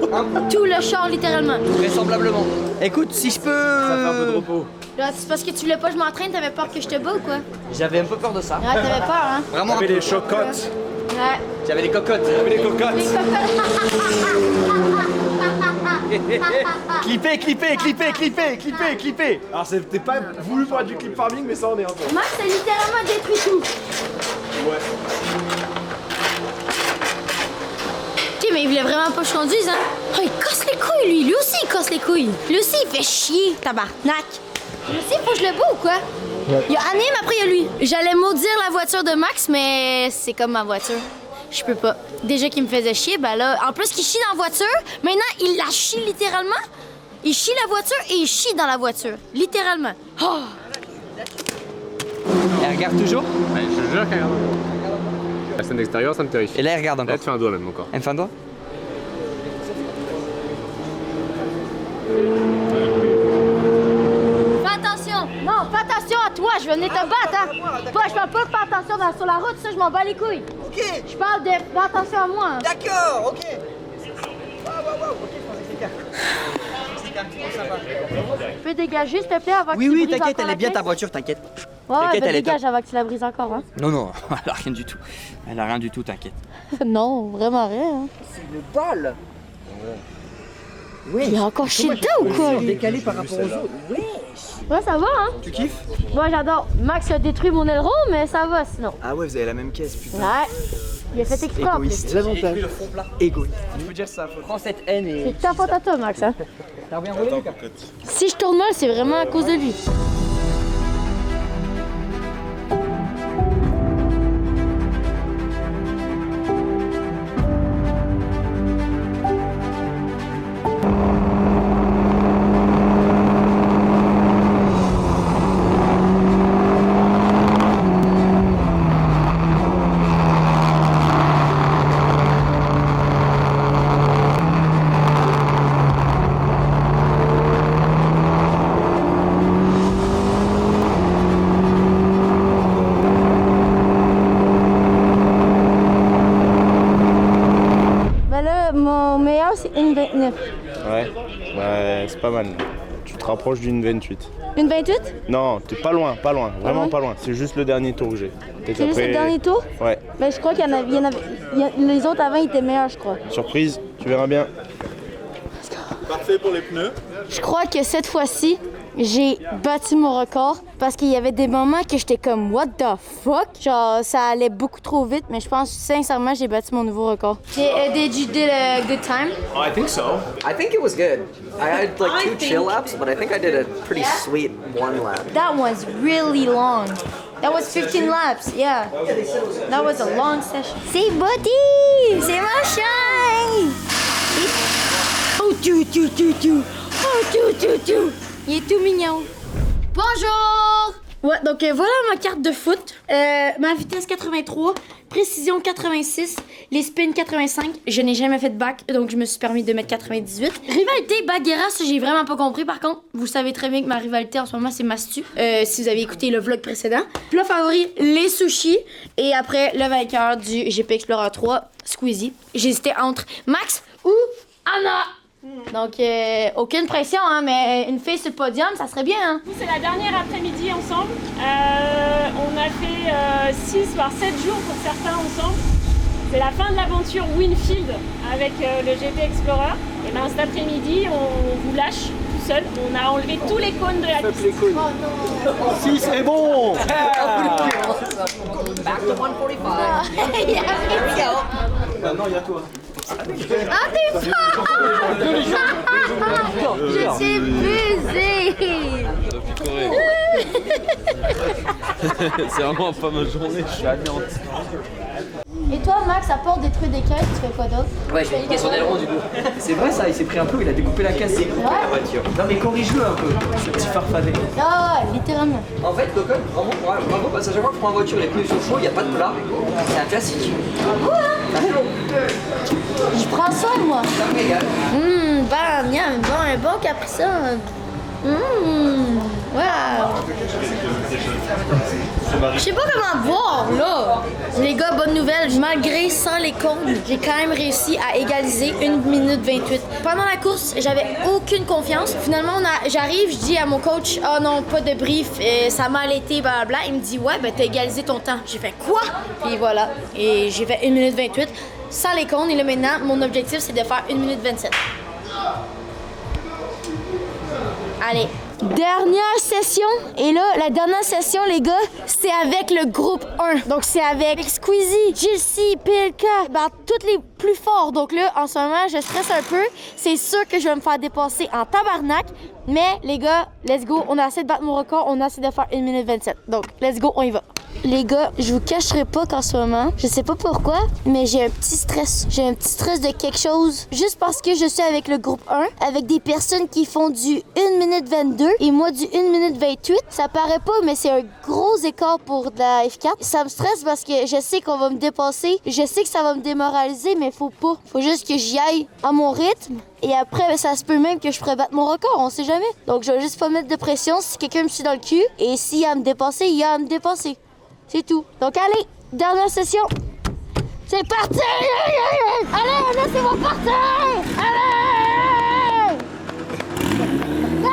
Tout le char, littéralement. Vraisemblablement. Écoute, si je peux. Ça fait un peu de repos. Là, c'est parce que tu voulais pas que je m'entraîne, t'avais peur que je te bats ou quoi? J'avais un peu peur de ça. Ouais, t'avais peur, hein? Vraiment. J'avais les chocottes. Ouais. J'avais les cocottes. Les cocottes. Clipper. Alors c'était pas voulu pour être du clip farming, mais ça en est un peu. Max a littéralement détruit tout. Ouais. Ok, mais il voulait vraiment pas que je conduise, hein? Oh, il casse les couilles, lui aussi, il casse les couilles. Lui aussi, il fait chier, tabarnak. Lui aussi, faut que je le bats ou quoi? Il y a Anime, après il y a lui. J'allais maudire la voiture de Max, mais c'est comme ma voiture. Je peux pas. Déjà qu'il me faisait chier, ben là, en plus qu'il chie dans la voiture, maintenant il la chie littéralement. Il chie la voiture et il chie dans la voiture. Littéralement. Oh! Elle regarde toujours? Ouais, je te jure qu'elle regarde. La scène d'extérieur, ça me terrifie. Et là, elle regarde encore. Elle te fait un doigt même encore. Elle me fait un doigt? Fais attention! Non, fais attention à toi, je vais venir te battre, hein! Toi, je parle pas de faire attention sur la route, ça, je m'en bats les couilles! Ok! Je parle de fais attention à moi! Hein. D'accord, ok! Wow, ok, je pensais que c'était un petit peu sympa. Tu peux dégager, s'il te plaît, avant que tu Oui, brises t'inquiète, encore elle la est bien caisse? ta voiture, t'inquiète. Ouais, T'inquiète, ben elle est top. dégage avant que tu la brises encore, hein? Non, elle a rien du tout. Elle a rien du tout, t'inquiète. Non, vraiment rien, hein? C'est une balle! Oui. Il est encore chié dedans ou quoi? Décalé par rapport aux autres. Oui. Ouais, ça va, hein? Tu kiffes? Moi, j'adore. Max a détruit mon aileron, mais ça va sinon. Ah ouais, vous avez la même caisse, putain. Ouais. Il a fait exprès en plus. L'avantage. Égoïste. Tu peux dire ça. Prends cette haine et. C'est ta faute à toi, Max, hein? T'as bien roulé, Lucas? Si je tourne mal, c'est vraiment à cause de lui. Mon meilleur, c'est une 29. Ouais, c'est pas mal. Tu te rapproches d'une 28. Une 28? Non, t'es pas loin, vraiment pas loin. C'est juste le dernier tour que j'ai. C'est juste le dernier tour? Ouais. Ben, je crois qu'il y en avait, les autres avant, ils étaient meilleurs, je crois. Surprise, tu verras bien. Parfait pour les pneus. Je crois que cette fois-ci, j'ai battu mon record parce qu'il y avait des moments que j'étais comme what the fuck, genre ça allait beaucoup trop vite, mais je pense sincèrement j'ai battu mon nouveau record. Did you did a good time? I think so. I think it was good. I had like 2 chill laps, but I think I did a pretty sweet 1 lap. That was really long. That was 15 laps, yeah. That was a long session. C'est Buddy! C'est machin! Oh, Oh, il est tout mignon. Bonjour! Ouais, donc voilà ma carte de foot. Ma vitesse 83, précision 86, les spins 85. Je n'ai jamais fait de bac, donc je me suis permis de mettre 98. Rivalité Baguera, ça j'ai vraiment pas compris. Par contre, vous savez très bien que ma rivalité en ce moment, c'est Mastu. Si vous avez écouté le vlog précédent. Plat favori, les sushis. Et après, le vainqueur du GP Explorer 3, Squeezie. J'hésitais entre Max ou Anna. Donc, aucune pression, hein, mais une fille sur le podium, ça serait bien. Hein? C'est la dernière après-midi ensemble. On a fait 6 voire 7 jours pour certains ensemble. C'est la fin de l'aventure Winfield avec le GP Explorer. Et ben cet après-midi, on vous lâche tout seul. On a enlevé tous les cônes de la piste. Oh non! 6 c'est bon! Back to 145. Maintenant, il y a toi. Ah, t'es fort! Je suis baisée! C'est vraiment pas ma journée, je suis anéanti. Et toi, Max, à part détruire des caisses, tu fais quoi d'autre? Ouais, je vais niquer son aileron du coup. C'est vrai ça, il s'est pris un peu, il a découpé la caisse, il a découpé la voiture. Non mais corrige-le un peu, ce petit farfadet. Ah ouais, littéralement. En fait, Docon, vraiment, parce qu'à chaque fois que je prends la voiture, les pneus sont chauds, il n'y a pas de plat. C'est un classique. Ah ouais? Je prends ça, moi. Ça me régale. Bam, miam, bon, un bon capricin. Wow. Je sais pas comment boire, là. Les gars, bonne nouvelle, malgré sans les cônes, j'ai quand même réussi à égaliser 1 minute 28. Pendant la course, j'avais aucune confiance. Finalement, j'arrive, je dis à mon coach, oh non, pas de brief, ça m'a allaité, blablabla. Il me dit, ouais, ben t'as égalisé ton temps. J'ai fait quoi? Puis voilà. Et j'ai fait 1 minute 28 sans les cônes. Et là, maintenant, mon objectif, c'est de faire 1 minute 27. Allez, dernière session. Et là, la dernière session, les gars, c'est avec le groupe 1. Donc, c'est avec Squeezie, Jilcy, PLK, toutes les plus forts. Donc là, en ce moment, je stresse un peu. C'est sûr que je vais me faire dépasser en tabarnak. Mais, les gars, let's go. On a assez de battre mon record. On a assez de faire 1 minute 27. Donc, let's go, on y va. Les gars, je vous cacherai pas qu'en ce moment, je sais pas pourquoi, mais j'ai un petit stress. J'ai un petit stress de quelque chose. Juste parce que je suis avec le groupe 1, avec des personnes qui font du 1 minute 22 et moi du 1 minute 28. Ça paraît pas, mais c'est un gros écart pour de la F4. Ça me stresse parce que je sais qu'on va me dépasser. Je sais que ça va me démoraliser, mais faut pas. Faut juste que j'y aille à mon rythme. Et après, ça se peut même que je pourrais battre mon record, on sait jamais. Donc, je vais juste pas mettre de pression si quelqu'un me suit dans le cul. Et s'il y a à me dépasser, il y a à me dépasser. C'est tout. Donc, allez, dernière session. C'est parti! Allez, laissez-moi partir! Allez! Ah!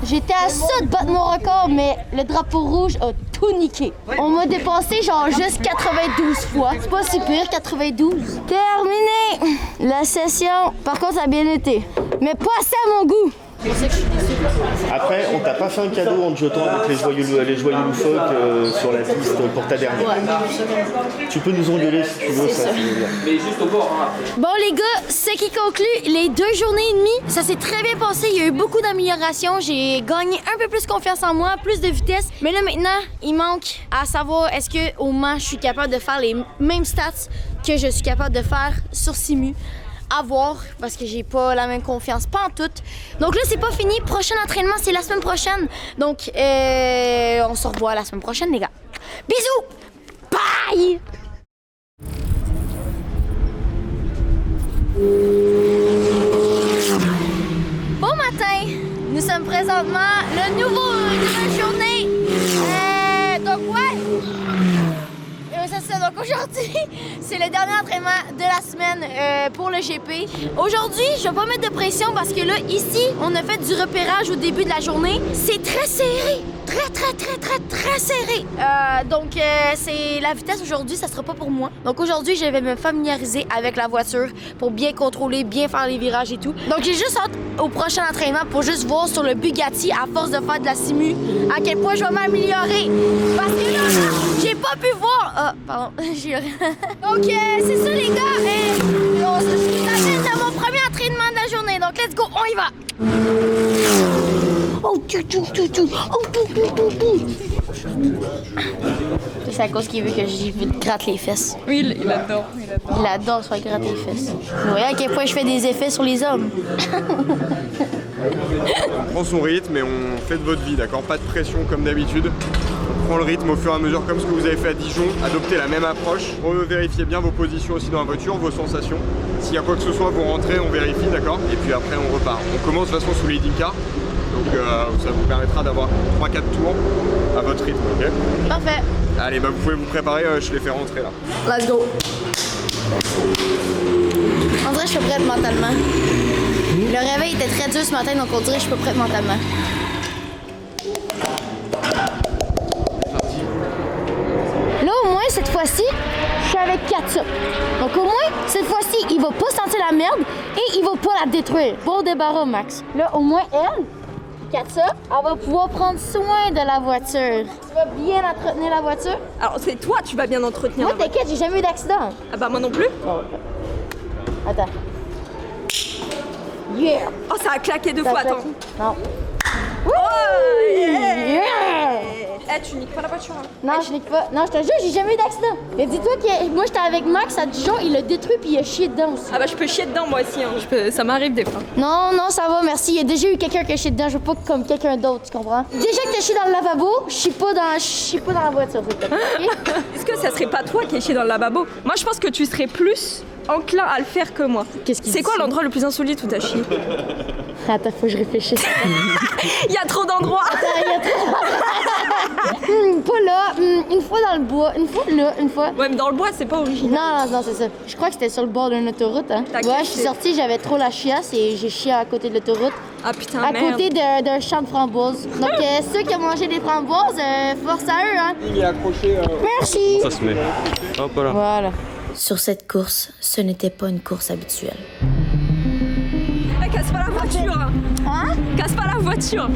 J'étais à ça de battre mon record, mais le drapeau rouge a tout niqué. On m'a dépassé genre juste 92 fois. C'est pas si pire, 92. Terminé la session. Par contre, ça a bien été. Mais pas assez à mon goût. Après, on t'a pas fait un cadeau en te jetant avec les joyeux loufoques sur la piste pour ta dernière. Tu peux nous engueuler si tu veux, ça. Mais juste au bord, hein. Bon les gars, ce qui conclut les 2 journées et demie. Ça s'est très bien passé, il y a eu beaucoup d'améliorations. J'ai gagné un peu plus confiance en moi, plus de vitesse. Mais là maintenant, il manque à savoir est-ce qu'au Mans, je suis capable de faire les mêmes stats que je suis capable de faire sur Simu. À voir, parce que j'ai pas la même confiance, pas en tout. Donc là, c'est pas fini. Prochain entraînement, c'est la semaine prochaine. Donc, on se revoit la semaine prochaine, les gars. Bisous! Bye! Bon matin! Nous sommes présentement le nouvelle journée. Donc, ouais! Donc aujourd'hui, c'est le dernier entraînement de la semaine pour le GP. Aujourd'hui, je vais pas mettre de pression parce que là, ici, on a fait du repérage au début de la journée. C'est très serré. Très serré. Donc, c'est la vitesse aujourd'hui, ça sera pas pour moi. Donc aujourd'hui, je vais me familiariser avec la voiture pour bien contrôler, bien faire les virages et tout. Donc, j'ai juste hâte au prochain entraînement pour juste voir sur le Bugatti, à force de faire de la simu, à quel point je vais m'améliorer. Parce que là, j'ai pas pu voir. Ah, pardon, j'ai donc, c'est ça, les gars. C'est mon premier entraînement de la journée. Donc, let's go, on y va. Oh, c'est à cause qu'il veut que j'y gratte les fesses. Oui, il adore. Il adore se faire gratter les fesses. Vous voyez à quel point je fais des effets sur les hommes. On prend son rythme et on fait de votre vie, d'accord? Pas de pression comme d'habitude. On prend le rythme au fur et à mesure comme ce que vous avez fait à Dijon. Adoptez la même approche. Vérifiez bien vos positions aussi dans la voiture, vos sensations. S'il y a quoi que ce soit, vous rentrez, on vérifie, d'accord? Et puis après, on repart. On commence de toute façon sous les 10 car. Donc ça vous permettra d'avoir 3-4 tours à votre rythme, ok? Parfait. Allez, bah vous pouvez vous préparer, je les fais rentrer là. Let's go. On dirait que je suis prête mentalement. Le réveil était très dur ce matin, donc on dirait que je suis pas prête mentalement. Là, au moins, cette fois-ci, je suis avec Katsa. Donc, au moins, cette fois-ci, il va pas sentir la merde et il va pas la détruire. Bon débarras, Max. Là, au moins, elle, Katsa, elle va pouvoir prendre soin de la voiture. Tu vas bien entretenir la voiture? Alors, c'est toi, tu vas bien entretenir. Moi, t'inquiète, j'ai jamais eu d'accident. Ah bah, moi non plus. Attends. Yeah! Oh, ça a claqué 2 fois, attends. Non. Oh, yeah! Eh, tu niques pas la voiture. Hein. Non, je nique pas. Non, je te jure, j'ai jamais eu d'accident. Mais dis-toi que moi, j'étais avec Max à Dijon, il l'a détruit puis il a chié dedans aussi. Ah bah, je peux chier dedans moi aussi, hein. Ça m'arrive des fois. Non, non, ça va, merci. Il y a déjà eu quelqu'un qui a chié dedans, je veux pas comme quelqu'un d'autre, tu comprends? Déjà que t'as chié dans le lavabo, je chie pas dans la voiture, okay? Est-ce que ça serait pas toi qui es chié dans le lavabo? Moi, je pense que tu serais plus enclin à le faire que moi. C'est quoi l'endroit le plus insolite où t'as chié? Attends, faut que je réfléchisse. Il y a trop d'endroits. Pas là, une fois dans le bois, une fois là, une fois. Ouais, mais dans le bois, c'est pas original. Non, non, non, c'est ça. Je crois que c'était sur le bord d'une autoroute, hein. Ouais, je suis sortie, j'avais trop la chiasse et j'ai chié à côté de l'autoroute. Ah putain, à merde. côté d'un champ de framboises. Donc, ceux qui ont mangé des framboises, force à eux, hein. Il est accroché. Merci. Ça se met. Hop là. Voilà. Sur cette course, ce n'était pas une course habituelle. Eh, casse pas la voiture. Hein? Casse pas la voiture.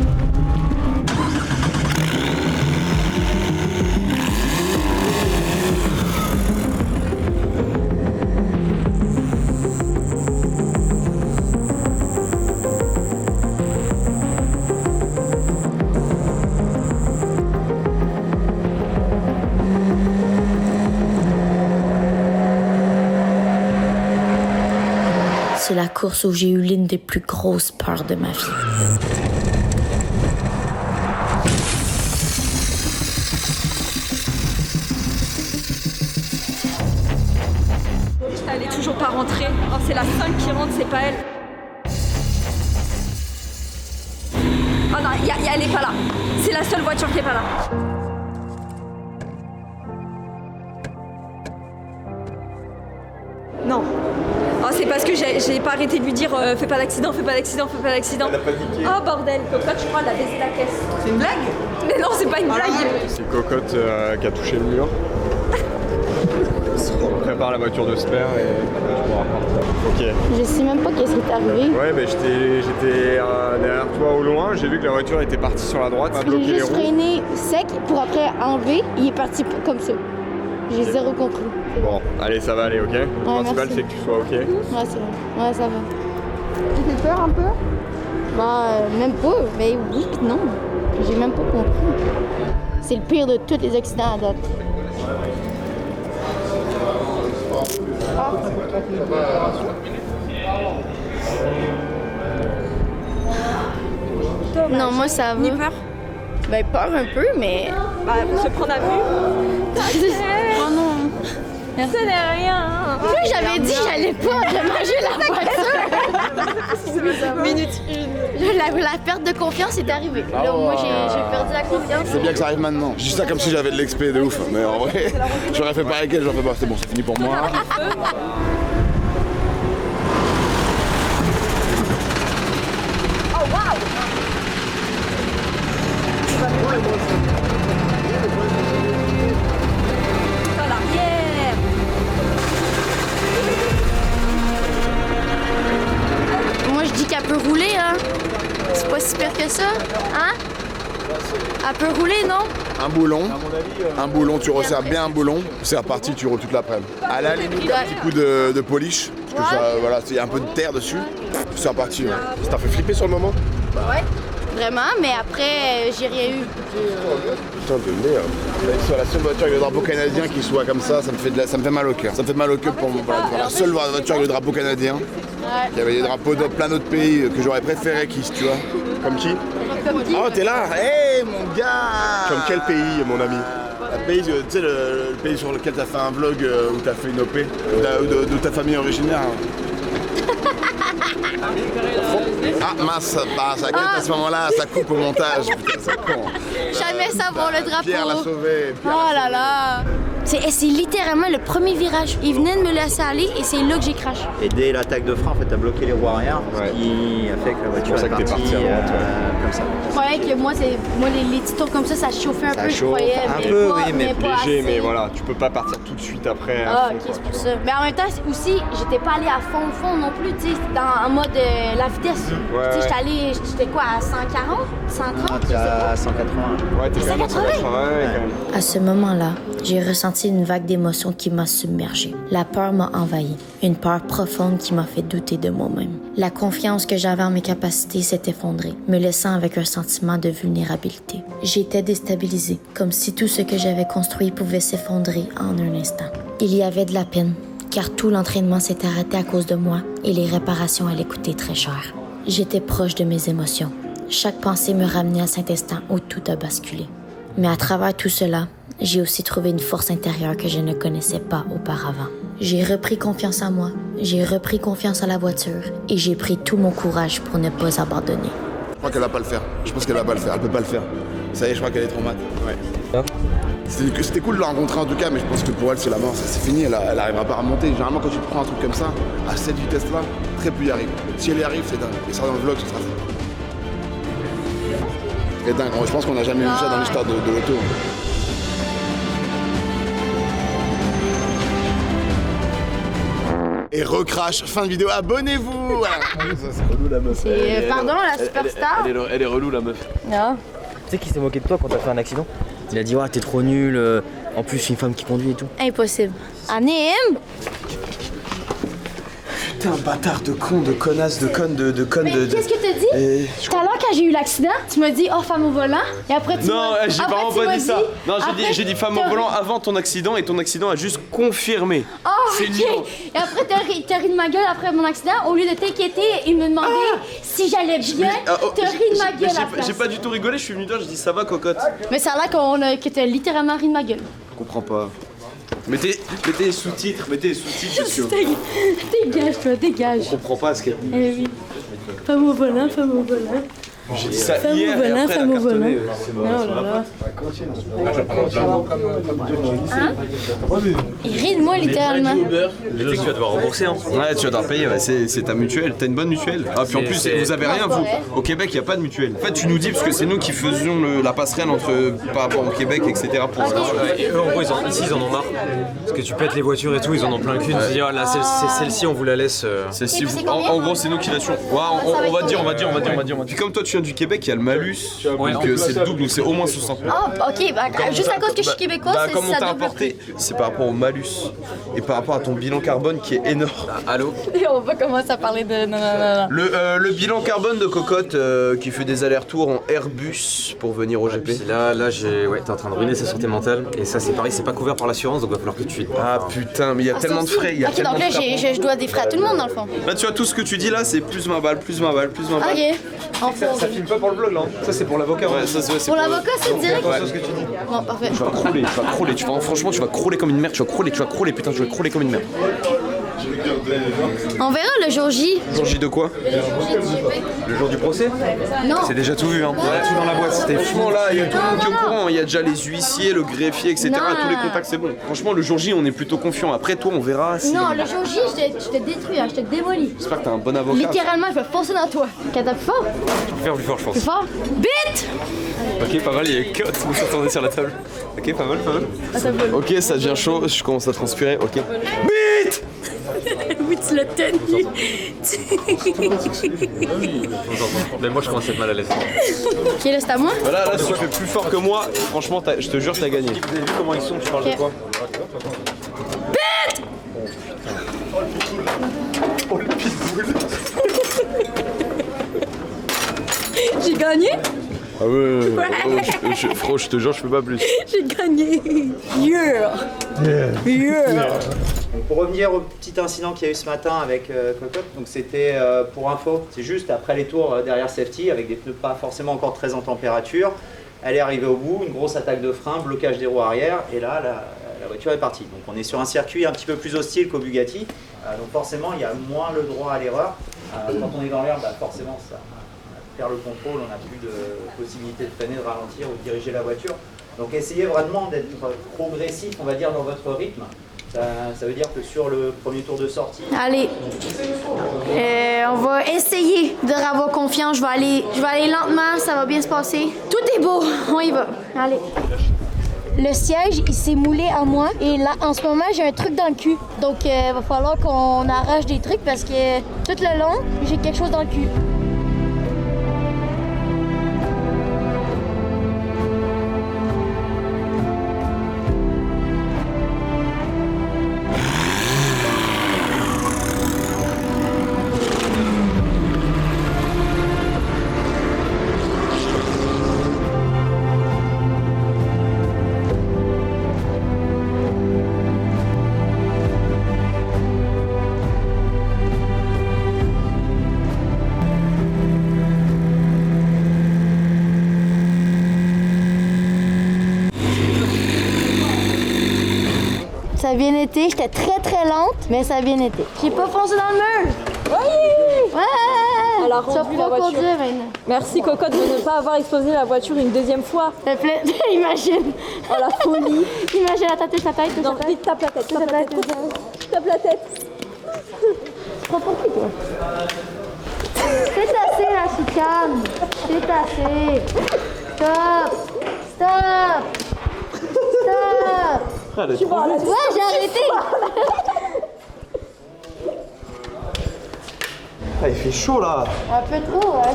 C'est la course où j'ai eu l'une des plus grosses peurs de ma vie. Elle est toujours pas rentrée. Oh, c'est la 5 qui rentre, c'est pas elle. Oh non, elle est pas là. C'est la seule voiture qui est pas là. Non. Oh, c'est parce que j'ai pas arrêté de lui dire fais pas d'accident, fais pas d'accident, fais pas d'accidident. Elle a paniqué. Oh bordel, Cocotte, je crois, elle a baisé la caisse. C'est une blague? Mais non, c'est pas une blague. C'est Cocotte qui a touché le mur. On prépare la voiture de spare et je pourrai repartir. Ok. Je sais même pas qu'est-ce qui est arrivé. Ouais, mais j'étais derrière toi au loin, j'ai vu que la voiture était partie sur la droite, J'ai bloqué les juste roues. freiné sec pour après enlever. Il est parti comme ça. J'ai zéro compris. Bon, allez, ça va aller, ok? Le principal, merci. c'est que tu sois ok. Ouais, c'est vrai. Ouais, ça va. Tu fais peur un peu? Bah, même pas. Mais oui pis non. J'ai même pas compris. C'est le pire de tous les accidents à date. Non, moi ça va. Ni peur? Ben, peur un peu, mais. Bah, pour se prendre à vue. Oh non. Ce n'est rien. Moi, j'avais dit que j'allais pas manger la voiture. Minute 1. La perte de confiance est arrivée. Là, moi, j'ai perdu la confiance. C'est bien que ça arrive maintenant. Je dis ça comme si j'avais de l'expé de ouf. Mais en vrai, j'aurais fait pareil qu'elle, j'aurais fait bah, c'est bon, c'est fini pour moi. Oh waouh! À l'arrière. Moi, je dis qu'elle peut rouler, hein. C'est pas si pire que ça, hein? Elle peut rouler, non? Un boulon, tu resserres bien un boulon, c'est reparti, tu roules toute l'après-midi. À la limite, un petit coup de polish, parce que ça, voilà, il y a un peu de terre dessus, c'est reparti. Ouais. Ça t'a fait flipper sur le moment? Ouais, vraiment, mais après, j'ai rien eu. Putain de merde. Que ce soit la seule voiture avec le drapeau canadien qui soit comme ça me fait mal au cœur. Ça me fait mal au cœur pour la seule voiture avec le drapeau canadien. Ouais. Il y avait des drapeaux de plein d'autres pays que j'aurais préféré tu vois. Comme qui? Oh, t'es là? Hé, mon gars! Comme quel pays, mon ami? Le pays, tu sais, le pays sur lequel t'as fait un vlog où t'as fait une OP, de ta famille originaire. Ah mince, ça quitte à ce moment-là, ça coupe au montage. Putain, c'est con. Jamais ça pour le drapeau. Pierre l'a sauvé. Oh là là. C'est littéralement le premier virage. Il venait de me laisser aller et c'est là que j'ai crash. Et dès l'attaque de frein, en fait, t'as bloqué les roues arrière, ce qui a fait que la voiture est partie comme ça. Je croyais que moi, les petits tours comme ça chauffait un peu, je croyais. Un peu, oui, mais pas léger, assez. mais voilà, tu peux pas partir tout de suite après. Ah, ok, c'est pour ça. Mais en même temps, aussi, j'étais pas allée à fond non plus, tu sais, en mode la vitesse. Tu sais, j'étais quoi, à 140, 130? T'es à 180. Ouais, t'es quand même à 180, quand même. À ce moment-là, j'ai ressenti une vague d'émotions qui m'a submergée. La peur m'a envahi. Une peur profonde qui m'a fait douter de moi-même. La confiance que j'avais en mes capacités s'est effondrée, me laissant avec un sentiment de vulnérabilité. J'étais déstabilisée, comme si tout ce que j'avais construit pouvait s'effondrer en un instant. Il y avait de la peine, car tout l'entraînement s'est arrêté à cause de moi et les réparations allaient coûter très cher. J'étais proche de mes émotions. Chaque pensée me ramenait à cet instant où tout a basculé. Mais à travers tout cela, j'ai aussi trouvé une force intérieure que je ne connaissais pas auparavant. J'ai repris confiance en moi, j'ai repris confiance en la voiture et j'ai pris tout mon courage pour ne pas abandonner. Je crois qu'elle va pas le faire. Je pense qu'elle va pas le faire. Elle peut pas le faire. Ça y est, je crois qu'elle est trop mat. Ouais. C'était cool de la rencontrer en tout cas, mais je pense que pour elle, c'est la mort. C'est fini, elle arrivera pas à remonter. Généralement, quand tu prends un truc comme ça, à cette vitesse-là, très peu y arrive. Si elle y arrive, c'est dingue. Et ça, dans le vlog, ce sera fou. C'est dingue. Je pense qu'on n'a jamais vu ça dans l'histoire de l'auto. Et recrash, fin de vidéo, abonnez-vous. Voilà. C'est relou la meuf. Pardon, la superstar. Elle est relou la meuf. Non. Tu sais qui s'est moqué de toi quand t'as fait un accident? Il a dit ouais t'es trop nul, en plus une femme qui conduit et tout. Impossible. Anim. Putain, bâtard de con, de connasse, de conne, de conne, de... Qu'est-ce que t'as dit? Tout à l'heure, quand j'ai eu l'accident, tu m'as dit « Oh, femme au volant », et après tu Non, j'ai vraiment pas dit ça. Non, après, j'ai dit femme au volant avant ton accident et ton accident a juste confirmé. Oh, C'est ok. libre. Et après, t'as ri de ma gueule après mon accident, au lieu de t'inquiéter et me demander si j'allais bien, t'as ri de ma gueule à la place. J'ai pas du tout rigolé, je suis venu toi, j'ai dit ça va cocotte. Mais ça a l'air que t'as littéralement ri de ma gueule. Je comprends pas. Mettez les sous-titres, monsieur. Dégage, toi, dégage. Je comprends pas ce qu'elle dit. Eh oui. Femme au volant, femme au volant. J'ai dit ça femme hier au volant, et après femme au volant. bon, Oh là là. Hein? Il rit de moi littéralement. Tu vas devoir rembourser hein. Ouais, tu vas devoir payer, ouais. C'est ta mutuelle, t'as une bonne mutuelle. Ah puis en plus vous avez rien vous. Au Québec il n'y a pas de mutuelle. En fait tu nous dis parce que c'est nous qui faisions la passerelle entre par rapport au Québec etc. Pour Et eux en gros ici ils en ont marre. Parce que tu pètes les voitures et tout, ils en ont plein le cul. Ils se disent là c'est celle-ci on vous la laisse. Celle-ci en gros c'est nous qui l'assurons. Ouais, on va dire. Puis comme toi tu viens du Québec, il y a le malus. Donc c'est le double, donc c'est au moins 60 000. Oh, ok, bah, juste à cause que je suis québécoise, c'est comme on ça t'a double. apporté, c'est par rapport au malus et par rapport à ton bilan carbone qui est énorme. Allô? Et on va commencer à parler de... Non. Le bilan carbone de Cocotte qui fait des allers-retours en Airbus pour venir au GP. Là t'es en train de ruiner sa santé mentale. Et ça c'est pareil, c'est pas couvert par l'assurance donc va falloir que tu... Ah putain, mais il y a tellement de frais. Ok, donc là je dois des frais à tout le monde dans le fond. Là tu vois tout ce que tu dis là c'est plus 20 balles. Ok. Ça filme pas pour le blog là, ça c'est pour l'avocat. Ouais, ça, c'est Pour l'avocat c'est direct. Ouais. Bon, parfait. Tu vas crouler, franchement tu vas crouler comme une merde, tu vas crouler, putain je vais crouler comme une merde. On verra le jour J. Le jour J de quoi? Le jour du procès? Non. C'est déjà tout vu hein. Tout dans la boîte, c'était Franchement là, il y a tout le monde qui est au courant, il y a déjà les huissiers, le greffier, etc. Non. Tous les contacts c'est bon. Franchement le jour J on est plutôt confiant. Après toi on verra si... Non, le jour J je te détruis, je te démolis. J'espère que t'as un bon avocat. Littéralement je vais foncer dans toi. Quand t'as plus fort? Je peux faire plus fort je pense. Plus fort? Bite! Ok pas mal, il y a une cote, on s'attendait sur la table. Ok pas mal. Ok ça devient chaud, je commence à transpirer, ok. Bite! Oui tu l'as tenu. Mais moi je commence à être mal à l'aise. Ok là c'est à moi? Voilà, là si tu fais plus fort que moi, franchement je te jure t'as gagné. Vous avez vu comment ils sont, tu parles de quoi? Bite! Oh le pitbull. J'ai gagné? Ah ouais, frérot, je te jure, je fais pas plus. J'ai gagné. Yeah. Donc pour revenir au petit incident qu'il y a eu ce matin avec Cocotte, donc c'était pour info, c'est juste après les tours derrière safety avec des pneus pas forcément encore très en température. Elle est arrivée au bout, une grosse attaque de frein, blocage des roues arrière et là la voiture est partie. Donc on est sur un circuit un petit peu plus hostile qu'au Bugatti, donc forcément il y a moins le droit à l'erreur. Quand on est dans l'air, forcément ça perd le contrôle, on n'a plus de possibilité de freiner, de ralentir ou de diriger la voiture. Donc essayez vraiment d'être progressif, on va dire, dans votre rythme. Ça veut dire que sur le premier tour de sortie... Allez, on va essayer de avoir confiance. Je vais aller lentement, ça va bien se passer. Tout est beau, on y va. Allez. Le siège, il s'est moulé à moi et là, en ce moment, j'ai un truc dans le cul. Donc, il va falloir qu'on arrache des trucs parce que tout le long, j'ai quelque chose dans le cul. Ça a bien été, j'étais très lente, mais ça a bien été. J'ai pas foncé dans le mur! Oui! Ouais! Elle a rendu la voiture. Conduire maintenant. Merci Cocotte de ne pas avoir explosé la voiture une deuxième fois. S'il te plaît, imagine! Oh la folie! Imagine la tête, sa tête, non, vite tape la tête, tape la tête. Tape la tête. Tu prends pour qui toi? C'est assez la chicane! C'est assez! Stop! Stop! Stop! Tu vois, ouais, j'ai arrêté! Ah, il fait chaud là! Un peu trop, ouais.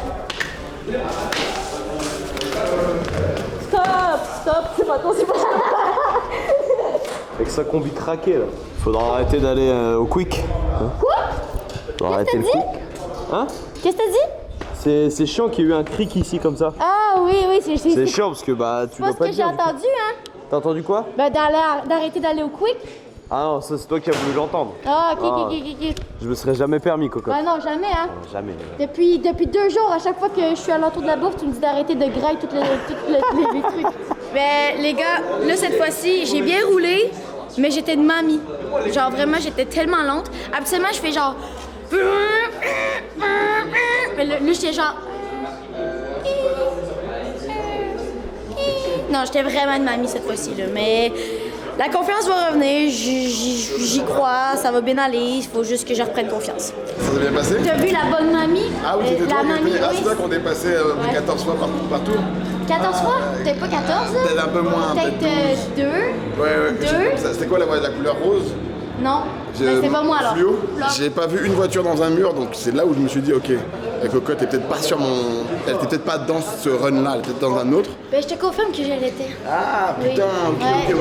Stop, c'est pas ton, c'est pas Avec sa combi craquée là. Faudra arrêter d'aller au quick. Hein? Quoi? Faudra arrêter le quick. Hein? Qu'est-ce que t'as dit? C'est chiant qu'il y ait eu un cric ici comme ça. Ah oui, C'est chiant parce que bah tu dois pas ce que j'ai entendu, hein? T'as entendu quoi? Ben d'arrêter d'aller au quick. Ah non, ça c'est toi qui as voulu l'entendre. Ah, ok. Je me serais jamais permis, Coco. Ah non, jamais, hein? Non, jamais. Depuis 2 jours, à chaque fois que je suis à l'entour de la bourse, tu me dis d'arrêter de grailler tous les trucs. Ben, les gars, là, cette fois-ci, j'ai bien roulé, mais j'étais de mamie. Genre, vraiment, j'étais tellement lente. Habituellement, je fais genre... Mais là, j'étais genre... Non, j'étais vraiment de mamie cette fois-ci, là, mais... La confiance va revenir, j'y crois, ça va bien aller, il faut juste que je reprenne confiance. Ça s'est bien passé? T'as vu la bonne mamie? Ah oui, c'était toi la mamie, c'est toi qu'on est passé 14 fois par tour? 14 fois? Peut-être pas 14, là? Peut-être un peu moins. Peut-être 2. Ouais. C'était quoi la couleur rose? Non, c'est pas moi alors. Fluo. J'ai pas vu une voiture dans un mur, donc c'est là où je me suis dit, ok, la cocotte est peut-être pas sur mon... Elle était peut-être pas dans ce run-là, elle était peut-être dans un autre. Ben, je te confirme que je l'étais. Ah putain, oui. ok.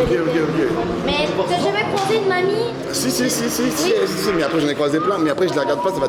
Mais t'as jamais croisé une mamie? Si, mais après j'en ai croisé plein, mais après je les regarde pas, ça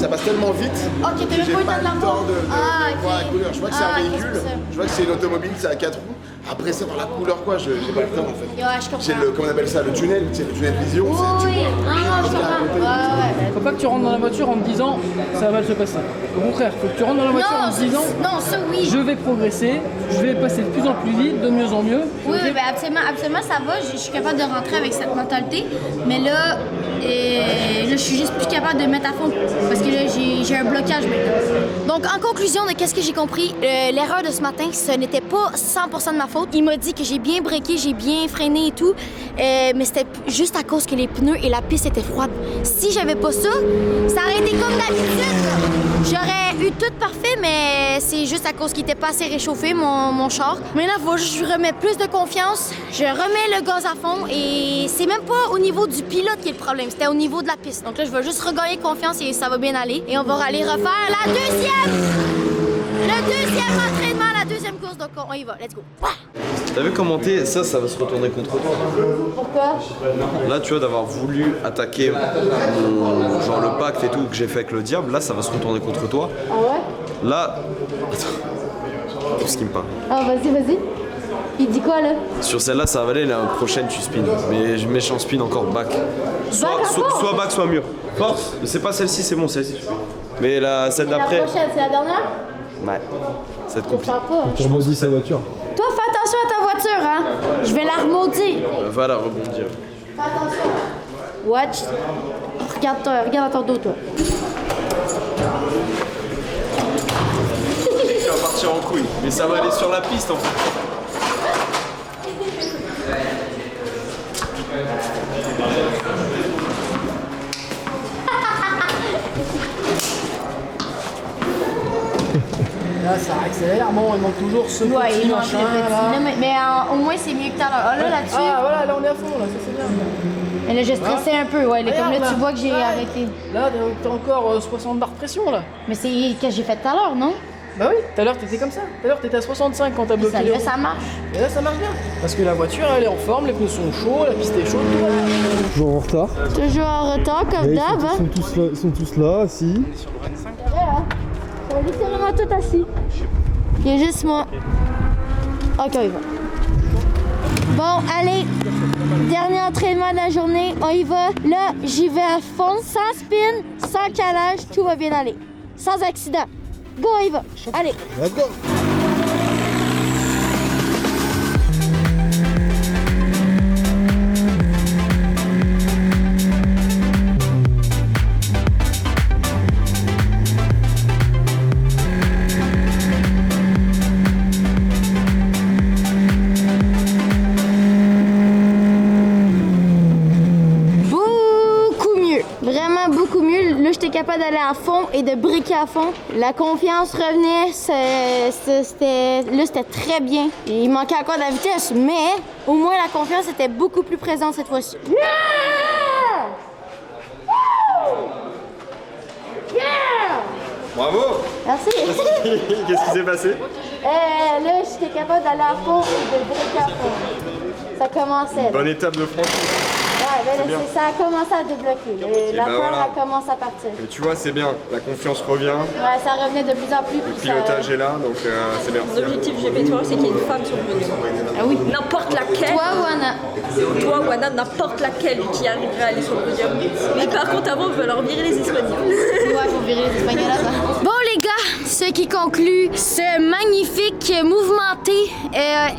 passe tellement vite. Ok, t'as même pas eu le temps de la voir? voir la couleur. Je vois que c'est un véhicule, je vois que c'est une automobile, c'est à 4 roues. Après savoir la couleur quoi, j'ai pas le temps en fait. Ouais, je comprends. C'est le, comment on appelle ça, le tunnel, c'est le tunnel vision. Oui, je comprends. Ouais. Faut pas que tu rentres dans la voiture en te disant ça va mal se passer. Au contraire, faut que tu rentres dans la voiture en te disant ça oui. Je vais progresser, je vais passer de plus en plus vite, de mieux en mieux. Oui, ben absolument ça va, je suis capable de rentrer avec cette mentalité, mais là, je suis juste plus capable de mettre à fond parce que là j'ai un blocage maintenant. Donc en conclusion de qu'est-ce que j'ai compris, l'erreur de ce matin, ce n'était pas 100% de ma faute. Il m'a dit que j'ai bien breaké, j'ai bien freiné et tout, mais c'était juste à cause que les pneus et la piste étaient froides. Si j'avais pas ça, ça aurait été comme d'habitude. J'aurais eu tout parfait, mais c'est juste à cause qu'il était pas assez réchauffé, mon char. Maintenant, il faut juste que je remets plus de confiance. Je remets le gaz à fond et c'est même pas au niveau du pilote qui est le problème, c'était au niveau de la piste. Donc là, je vais juste regagner confiance et ça va bien aller. Et on va aller refaire le deuxième entraînement, la deuxième course. Donc on y va, let's go. T'as vu commenter, ça va se retourner contre toi. Pourquoi? Là, tu vois, d'avoir voulu attaquer genre le pacte et tout que j'ai fait avec le diable, là, ça va se retourner contre toi. Ah ouais? Là, attends, tout ce qui me parle. Ah vas-y. Il dit quoi là? Sur celle-là, ça va aller, la prochaine, tu spin. Mais méchant spin encore back. Soit back, soit mur. Force, c'est pas celle-ci, c'est bon, celle-ci. Mais celle d'après. La prochaine, c'est la dernière? Ouais, c'est compliqué. Tu remodis sa voiture. Toi, fais attention à ta voiture, hein? Je vais la remaudir. Va la rebondir. Fais attention. Watch. Regarde ton dos, toi. Tu vas partir en couille, mais ça va aller sur la piste en fait. Là, ça accélère, bon, il manque toujours ce Ouais, petit il manque machin, le petit. là. Là, mais au moins, c'est mieux que tout à l'heure. Ah, là, là-dessus. Ah, voilà, là, on est à fond, là, ça c'est bien. Mais là, je stressais un peu, ouais. Là, comme là, Regarde, tu vois que j'ai arrêté. Là, t'as encore 60 barres de pression, là. Mais c'est ce que j'ai fait tout à l'heure, non? Bah oui, tout à l'heure, t'étais comme ça. Tout à l'heure, t'étais à 65 quand t'as bloqué Ça, les là, roues. ça marche. Et là, ça marche bien. Parce que la voiture, elle est en forme, les pneus sont chauds, la piste est chaude, tout va bien. Toujours en retard. Toujours en retard, comme d'hab, hein? Ils sont tous là, assis. C'est vrai, hein? Ils sont littéralement tous assis. Il y a juste moi. Ok, on y va. Bon, allez. Dernier entraînement de la journée. On y va. Là, j'y vais à fond, sans spin, sans calage. Tout va bien aller. Sans accident. Go, on y va. Allez. Let's go. J'étais capable d'aller à fond et de briquer à fond. La confiance revenait, là c'était très bien. Il manquait encore de la vitesse, mais au moins la confiance était beaucoup plus présente cette fois-ci. Yeah! Yeah! Bravo! Merci! Qu'est-ce qui s'est passé? Là, j'étais capable d'aller à fond et de briquer à fond. Ça commençait. Bonne étape de franchise. Ouais, ben là, ça a commencé à débloquer. La peur, voilà. elle commence à partir. Mais tu vois, c'est bien, la confiance revient. Ouais, ça revenait de plus en plus. Le pilotage est là, donc c'est bien. L'objectif GP Tour, c'est qu'il y ait une femme sur le podium. Ah oui. N'importe laquelle. Toi ou Anna? Toi ou Anna, n'importe laquelle qui arriverait à aller sur le podium. Mais par contre, avant, il va leur virer les Espagnols. Ouais, faut virer les Espagnols là. Bon, les gars, ce qui conclut ce magnifique, mouvementé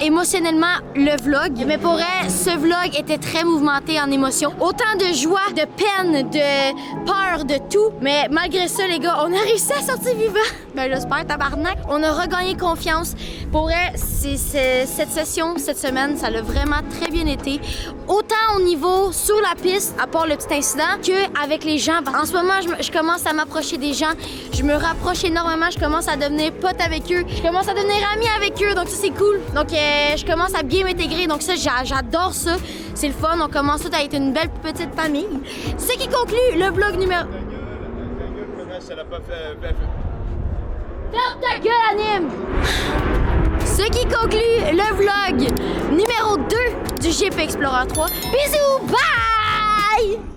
émotionnellement le vlog. Mais pour vrai, ce vlog était très mouvementé en émotion. Autant de joie, de peine, de peur, de tout. Mais malgré ça, les gars, on a réussi à sortir vivant. Ben, j'espère, tabarnak. On a regagné confiance. Pour vrai, cette session, cette semaine, ça l'a vraiment très bien été. Autant au niveau sur la piste, à part le petit incident, qu'avec les gens. En ce moment, je commence à m'approcher des gens. Je me rapproche énormément. Je commence à devenir pote avec eux. Je commence à devenir amie avec eux. Donc ça, c'est cool. Donc je commence à bien m'intégrer. Donc ça, j'adore ça. C'est le fun. On commence tout à être une belle petite famille. Ce qui conclut le vlog numéro... Ferme ta gueule, Anime! Ce qui conclut le vlog numéro 2 du GP Explorer 3. Bisous, bye!